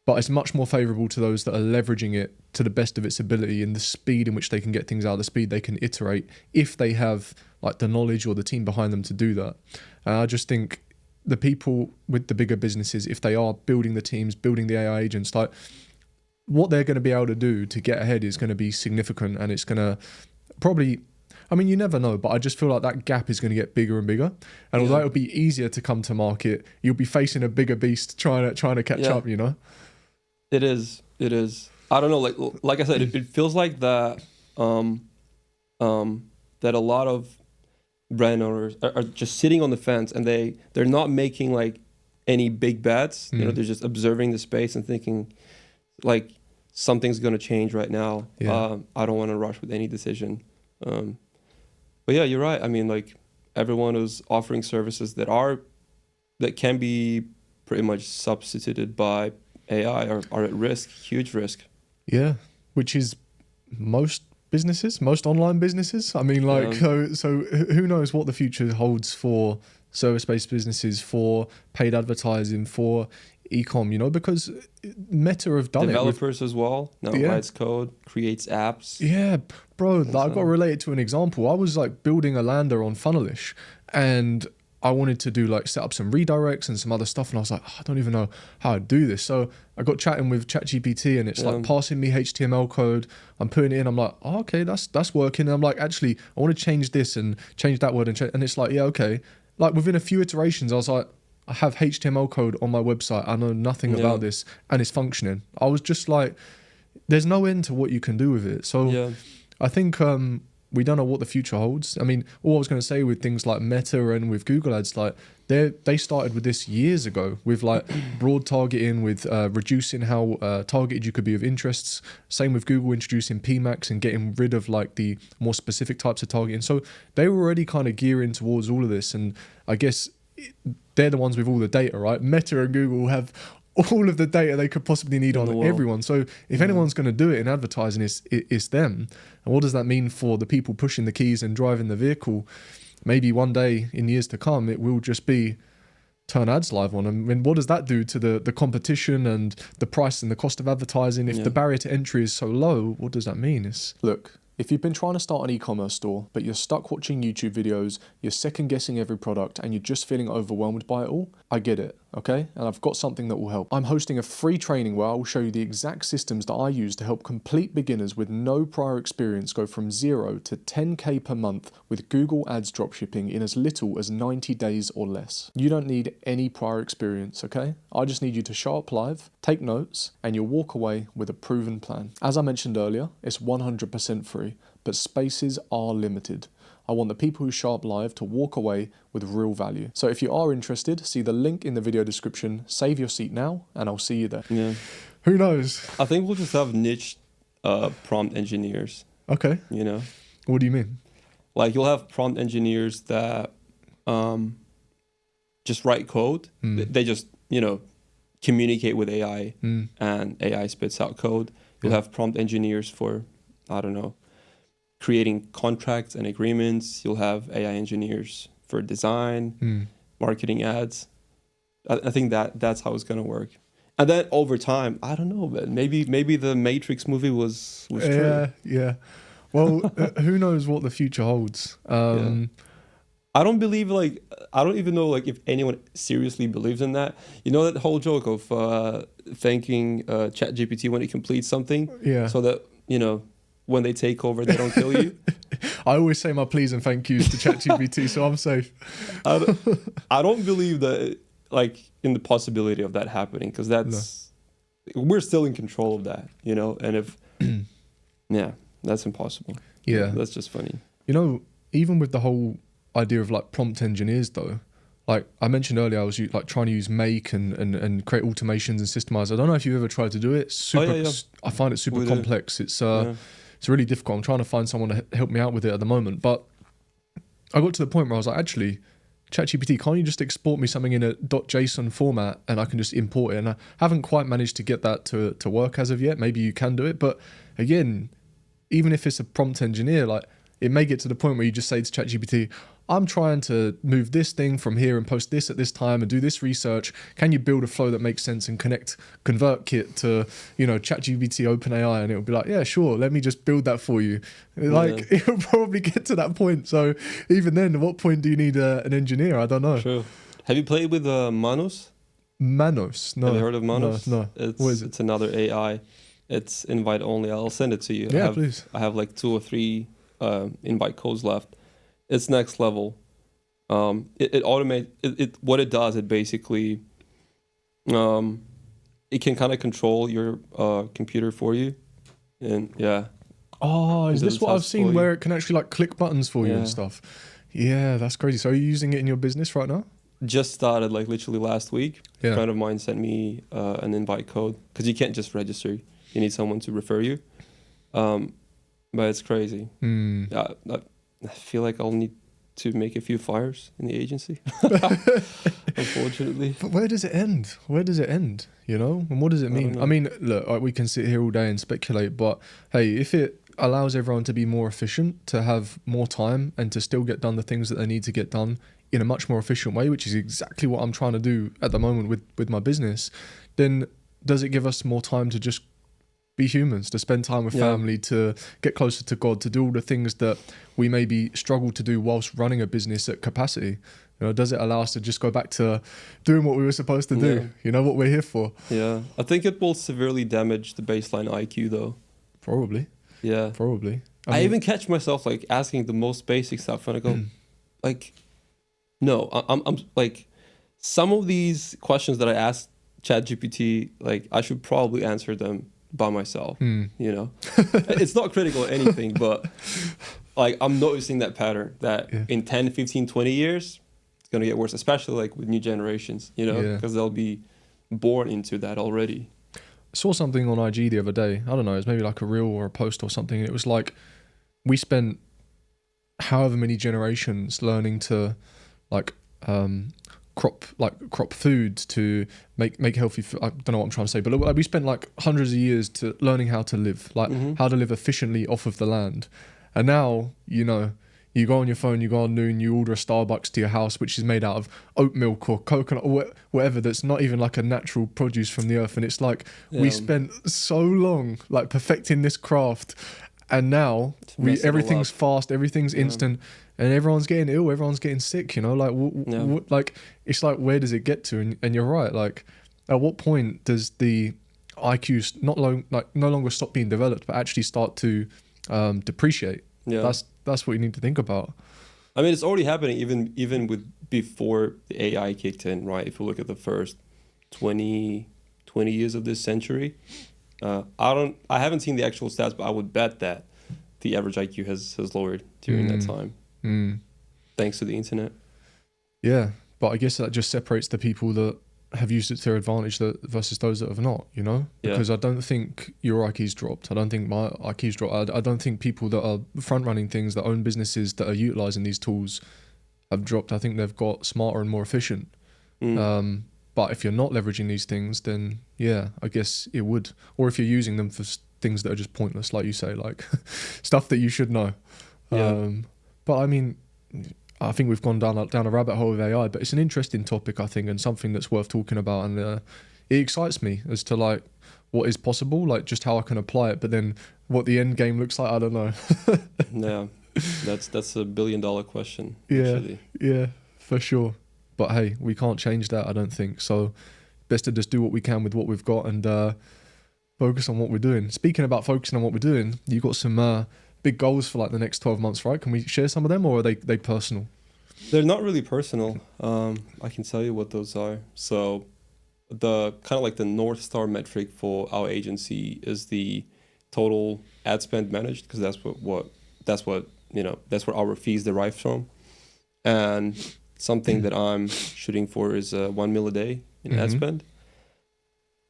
but it's much more favorable to those that are leveraging it to the best of its ability and the speed in which they can get things out, the speed they can iterate, if they have like the knowledge or the team behind them to do that. And I just think the people with the bigger businesses, if they are building the teams, building the AI agents, like what they're going to be able to do to get ahead is going to be significant, and it's going to probably, I mean, you never know, but I just feel like that gap is going to get bigger and bigger. And although it'll be easier to come to market, you'll be facing a bigger beast trying to catch up, It is. I don't know, like I said, it feels like that that a lot of brand owners are just sitting on the fence, and they're not making like any big bets. They're just observing the space and thinking like something's going to change right now. I don't want to rush with any decision. But yeah, you're right. I mean, like everyone who's offering services that can be pretty much substituted by AI are at risk, huge risk. Yeah, which is most businesses, most online businesses. I mean, like, so who knows what the future holds for service-based businesses, for paid advertising, for ecom, you know, because Meta have done developers as well. Now writes code, creates apps. Yeah, bro, like, I've got to relate it to an example. I was like building a lander on Funnelish, and I wanted to do like set up some redirects and some other stuff, and I was like, I don't even know how to do this. So I got chatting with ChatGPT, and it's like passing me HTML code. I'm putting it in. I'm like, oh, okay, that's working. And I'm like, actually, I want to change this and change that word, and it's like, yeah, okay. Like within a few iterations, I was like, I have HTML code on my website. I know nothing about this, and it's functioning. I was just like, there's no end to what you can do with it. So I think we don't know what the future holds. I mean, all I was going to say with things like Meta and with Google Ads, like they started with this years ago with like broad targeting, with reducing how targeted you could be with interests. Same with Google introducing PMAX and getting rid of like the more specific types of targeting. So they were already kind of gearing towards all of this. And I guess they're the ones with all the data, right? Meta and Google have all of the data they could possibly need on everyone. So if anyone's going to do it in advertising, it's them. And what does that mean for the people pushing the keys and driving the vehicle? Maybe one day in years to come, it will just be turn ads live on. I mean, what does that do to the competition and the price and the cost of advertising? If the barrier to entry is so low, what does that mean? Look, if you've been trying to start an e-commerce store, but you're stuck watching YouTube videos, you're second guessing every product, and you're just feeling overwhelmed by it all, I get it, okay? And I've got something that will help. I'm hosting a free training where I will show you the exact systems that I use to help complete beginners with no prior experience go from 0 to 10K per month with Google Ads dropshipping in as little as 90 days or less. You don't need any prior experience, okay? I just need you to show up live, take notes, and you'll walk away with a proven plan. As I mentioned earlier, it's 100% free, but spaces are limited. I want the people who show up live to walk away with real value. So if you are interested, see the link in the video description, save your seat now, and I'll see you there. Yeah. Who knows? I think we'll just have niche prompt engineers. Okay. You know? What do you mean? Like you'll have prompt engineers that just write code. They just, you know, communicate with AI and AI spits out code. You'll have prompt engineers for, I don't know, creating contracts and agreements. You'll have AI engineers for design, marketing ads. I think that's how it's going to work. And then over time, I don't know, man, maybe the Matrix movie was true. Yeah. Well, who knows what the future holds? I don't even know like if anyone seriously believes in that. You know that whole joke of thanking ChatGPT when it completes something, so that, you know, when they take over, they don't kill you. I always say my please and thank yous to ChatGPT, so I'm safe. I don't believe that, like, in the possibility of that happening, because we're still in control of that, you know. And if, that's impossible. Yeah, that's just funny. You know, even with the whole idea of like prompt engineers, though, like I mentioned earlier, I was like trying to use Make and create automations and systemize. I don't know if you've ever tried to do it. I find it super complex. It's really difficult. I'm trying to find someone to help me out with it at the moment. But I got to the point where I was like, actually, ChatGPT, can't you just export me something in a .json format and I can just import it? And I haven't quite managed to get that to work as of yet. Maybe you can do it. But again, even if it's a prompt engineer, like it may get to the point where you just say to ChatGPT, I'm trying to move this thing from here and post this at this time and do this research. Can you build a flow that makes sense and connect ConvertKit to, you know, ChatGPT, OpenAI? And it'll be like, yeah, sure. Let me just build that for you. Like it'll probably get to that point. So even then, at what point do you need an engineer? I don't know. True. Have you played with Manos? Manos? No. Have you heard of Manos? No. What is it? It's another AI. It's invite only. I'll send it to you. Yeah, please. I have like 2 or 3 invite codes left. It's next level. It automates it. What it does, it basically, it can kind of control your computer for you, and Oh, is this what I've seen where it can actually like click buttons for you and stuff? Yeah, that's crazy. So are you using it in your business right now? Just started like literally last week. A friend of mine sent me an invite code because you can't just register. You need someone to refer you. But it's crazy. I feel like I'll need to make a few fires in the agency. unfortunately. But where does it end? Where does it end? You know, and what does it mean? I mean, look, we can sit here all day and speculate, but hey, if it allows everyone to be more efficient, to have more time, and to still get done the things that they need to get done in a much more efficient way, which is exactly what I'm trying to do at the moment with my business, then does it give us more time to just be humans, to spend time with family, to get closer to God, to do all the things that we maybe struggle to do whilst running a business at capacity? You know, does it allow us to just go back to doing what we were supposed to do? You know, what we're here for? Yeah, I think it will severely damage the baseline IQ though. Probably. Yeah. Probably. I mean, even catch myself like asking the most basic stuff and I go, like, no, I'm like, some of these questions that I asked ChatGPT, like I should probably answer them by myself, you know? It's not critical or anything, but like I'm noticing that pattern that in 10, 15, 20 years, it's going to get worse, especially like with new generations, you know, because they'll be born into that already. I saw something on IG the other day. I don't know, it was maybe like a reel or a post or something. And it was like, we spent however many generations learning to like crop foods, to make healthy food. I don't know what I'm trying to say, but we spent like hundreds of years to learning how to live, like how to live efficiently off of the land. And now, you know, you go on your phone, you go on Noon, you order a Starbucks to your house, which is made out of oat milk or coconut or whatever, that's not even like a natural produce from the earth. And it's like, we spent so long like perfecting this craft, and now everything's fast, everything's instant, and everyone's getting ill, everyone's getting sick, you know, like like it's like, where does it get to? And you're right, like at what point does the IQ no longer stop being developed, but actually start to depreciate? That's what you need to think about. I mean, it's already happening even with before the AI kicked in, right? If you look at the first 20 years of this century, I haven't seen the actual stats, but I would bet that the average IQ has lowered during that time, thanks to the internet. Yeah, but I guess that just separates the people that have used it to their advantage versus those that have not, you know? Because I don't think your IQ's dropped. I don't think my IQ's dropped. I don't think people that are front-running things, that own businesses, that are utilising these tools have dropped. I think they've got smarter and more efficient. But if you're not leveraging these things, then yeah, I guess it would. Or if you're using them for things that are just pointless, like you say, like stuff that you should know. But I mean, I think we've gone down a rabbit hole with AI, but it's an interesting topic, I think, and something that's worth talking about. And it excites me as to like what is possible, like just how I can apply it. But then what the end game looks like, I don't know. Yeah, that's $1 billion question. Yeah, for sure. But hey, we can't change that, I don't think. So best to just do what we can with what we've got and focus on what we're doing. Speaking about focusing on what we're doing, you got some big goals for like the next 12 months, right? Can we share some of them, or are they personal? They're not really personal. I can tell you what those are. So the kind of like the North Star metric for our agency is the total ad spend managed, because that's what you know, that's where our fees derive from. And something that I'm shooting for is 1 mil a day in ad spend.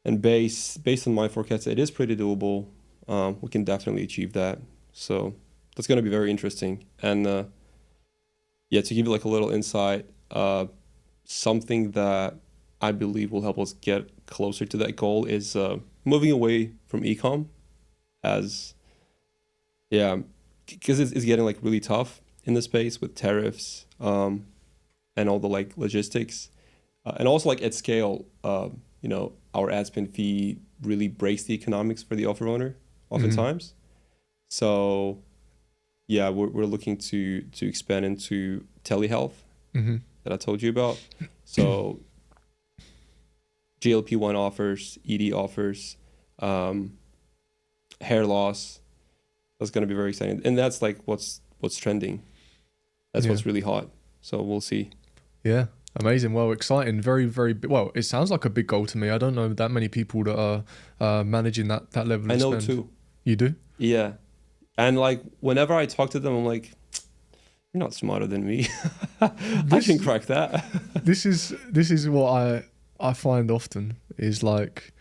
And based on my forecast, it is pretty doable. We can definitely achieve that. So that's going to be very interesting. And to give you like a little insight, something that I believe will help us get closer to that goal is moving away from Ecom, because it's getting like really tough in the space with tariffs and all the like logistics, and also like at scale, you know, our ad spend fee really breaks the economics for the offer owner oftentimes. So yeah, we're looking to expand into telehealth that I told you about. So GLP-1 offers, ED offers, hair loss. That's going to be very exciting. And that's like what's trending. That's what's really hot. So we'll see. Yeah. Amazing. Well, exciting. Very, very big. Well, it sounds like a big goal to me. I don't know that many people that are managing that level of spend. I know too. You do? Yeah. And like whenever I talk to them, I'm like, you're not smarter than me. I can crack that. This is what I find often is like,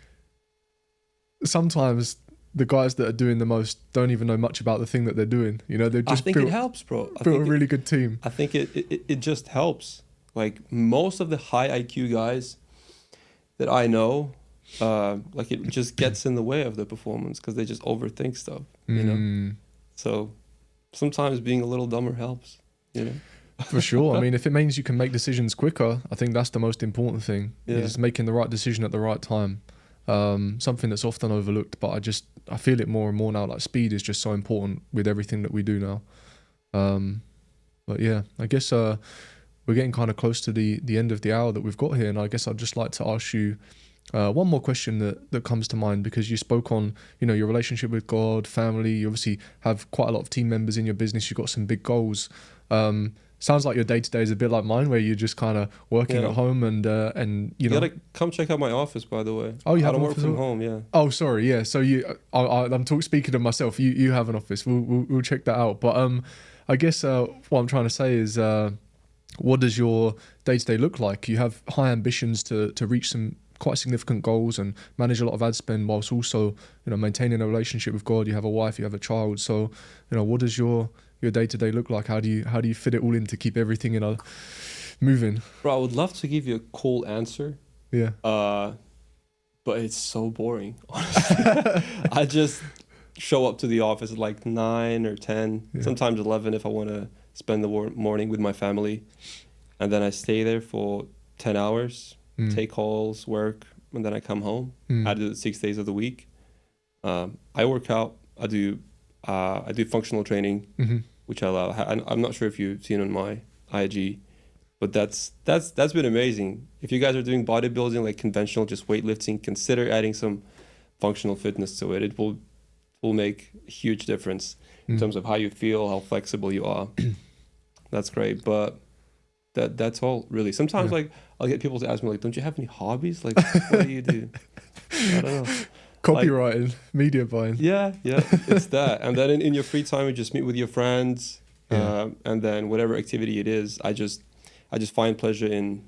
sometimes the guys that are doing the most don't even know much about the thing that they're doing. You know, they've just it helps, bro. Built a really good team. I think it just helps. Like most of the high IQ guys that I know, like it just gets in the way of their performance because they just overthink stuff, you know? So sometimes being a little dumber helps, you know? For sure. I mean, if it means you can make decisions quicker, I think that's the most important thing, is making the right decision at the right time. Something that's often overlooked, but I feel it more and more now. Like speed is just so important with everything that we do now. But yeah, I guess we're getting kind of close to the end of the hour that we've got here. And I guess I'd just like to ask you one more question that comes to mind, because you spoke on, you know, your relationship with God, family. You obviously have quite a lot of team members in your business. You've got some big goals. Sounds like your day-to-day is a bit like mine, where you're just kind of working at home and you know. You gotta come check out my office, by the way. Oh, you have I don't an work office from home, yeah. Oh, sorry, yeah. So I'm speaking of myself. You have an office. We'll check that out. But I guess what I'm trying to say is, what does your day-to-day look like? You have high ambitions to reach some quite significant goals and manage a lot of ad spend, whilst also, you know, maintaining a relationship with God. You have a wife, you have a child. So, you know, what does your day-to-day look like? How do you fit it all in to keep everything moving? Bro, I would love to give you a cool answer. Yeah. But it's so boring, honestly. I just show up to the office at like 9 or 10, sometimes 11 if I want to spend the morning with my family. And then I stay there for 10 hours, take calls, work, and then I come home. I do it 6 days of the week. I work out. I do functional training, which I love. I'm not sure if you've seen on my IG, but that's been amazing. If you guys are doing bodybuilding, like conventional, just weightlifting, consider adding some functional fitness to it. It will make a huge difference in terms of how you feel, how flexible you are. That's great, but that's all really. Sometimes like I'll get people to ask me like, "Don't you have any hobbies? Like, what do you do?" I don't know. Copywriting, media buying. Yeah, it's that. And then in your free time, you just meet with your friends, and then whatever activity it is, I just find pleasure in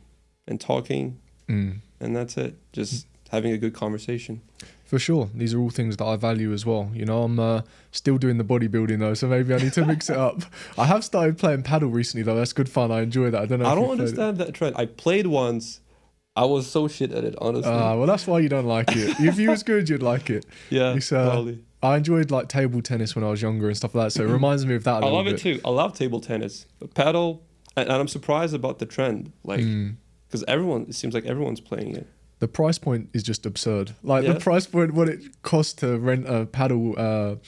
talking, and that's it. Just having a good conversation. For sure. These are all things that I value as well. You know, I'm still doing the bodybuilding though, so maybe I need to mix it up. I have started playing paddle recently though. That's good fun. I enjoy that. I don't understand that trend. I played once. I was so shit at it, honestly. Well, that's why you don't like it. If you was good, you'd like it. Yeah, totally. I enjoyed like table tennis when I was younger and stuff like that, so it reminds me of that a little bit. I love it too. I love table tennis. But paddle, and I'm surprised about the trend, like, because it seems like everyone's playing it. The price point is just absurd. Like the price point, what it costs to rent a paddle,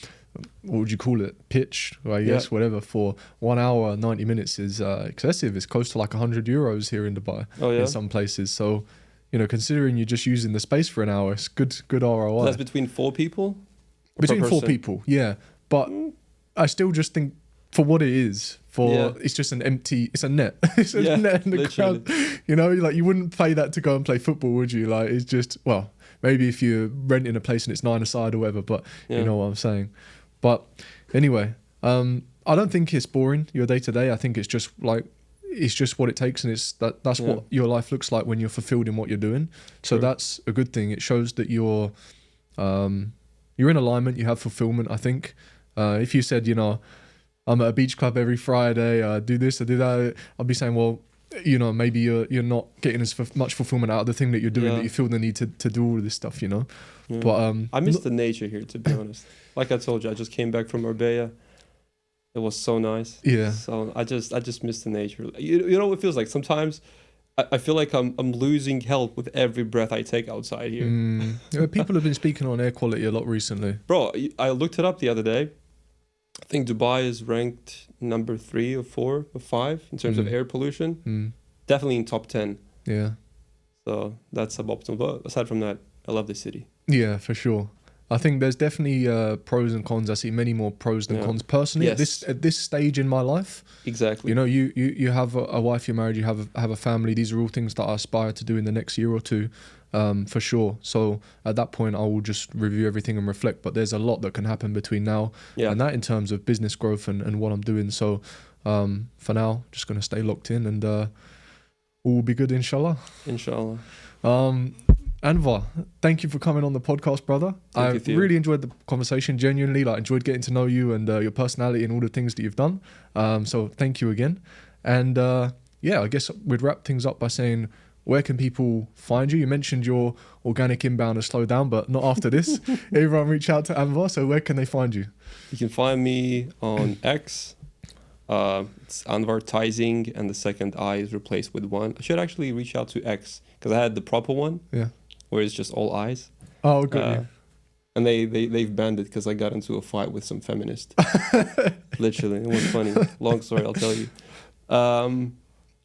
what would you call it? Pitch, I guess, whatever, for 1 hour, 90 minutes is excessive. It's close to like €100 here in Dubai in some places. So, you know, considering you're just using the space for an hour, it's good ROI. So that's between 4 people? Between 4 people, yeah. But I still just think for what it is, it's just it's a net. It's a net in the ground. You know, like you wouldn't pay that to go and play football, would you? Like it's just, well, maybe if you're renting a place and it's 9-a-side or whatever, but you know what I'm saying. But anyway, I don't think it's boring, your day to day. I think it's just like, it's just what it takes, and that's what your life looks like when you're fulfilled in what you're doing. So that's a good thing. It shows that you're in alignment, you have fulfillment, I think. If you said, you know, I'm at a beach club every Friday, I do this, I do that, I'll be saying, well, you know, maybe you're not getting as much fulfillment out of the thing that you're doing, that you feel the need to do all of this stuff, you know. But I miss the nature here, to be honest. Like I told you, I just came back from Marbella. It was so nice. Yeah. So I just miss the nature. You know what it feels like? Sometimes I feel like I'm losing health with every breath I take outside here. Yeah, people have been speaking on air quality a lot recently. Bro, I looked it up the other day. I think Dubai is ranked number 3 or 4 or 5 in terms of air pollution. Definitely in top 10. Yeah. So that's suboptimal. But aside from that, I love the city. Yeah, for sure. I think there's definitely pros and cons. I see many more pros than cons personally at this stage in my life. Exactly. You know, you have a wife, you're married, you have a family. These are all things that I aspire to do in the next year or two, for sure. So at that point, I will just review everything and reflect. But there's a lot that can happen between now and that in terms of business growth and what I'm doing. So for now, just going to stay locked in, and all will be good, inshallah. Inshallah. Anvar, thank you for coming on the podcast, brother. I really enjoyed the conversation, genuinely. Like, enjoyed getting to know you and your personality and all the things that you've done. So thank you again. And yeah, I guess we'd wrap things up by saying, where can people find you? You mentioned your organic inbound has slowed down, but not after this. Everyone reach out to Anvar. So where can they find you? You can find me on X. It's Anvartizing, and the second I is replaced with one. I should actually reach out to X because I had the proper one, where it's just all I's. Oh, good. And they've banned it because I got into a fight with some feminist. Literally, it was funny. Long story, I'll tell you.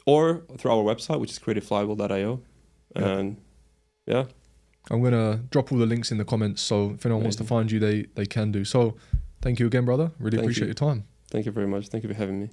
Or through our website, which is creativeflywheel.io. And yeah. I'm going to drop all the links in the comments. So if anyone wants to find you, they can do. So thank you again, brother. Really appreciate your time. Thank you very much. Thank you for having me.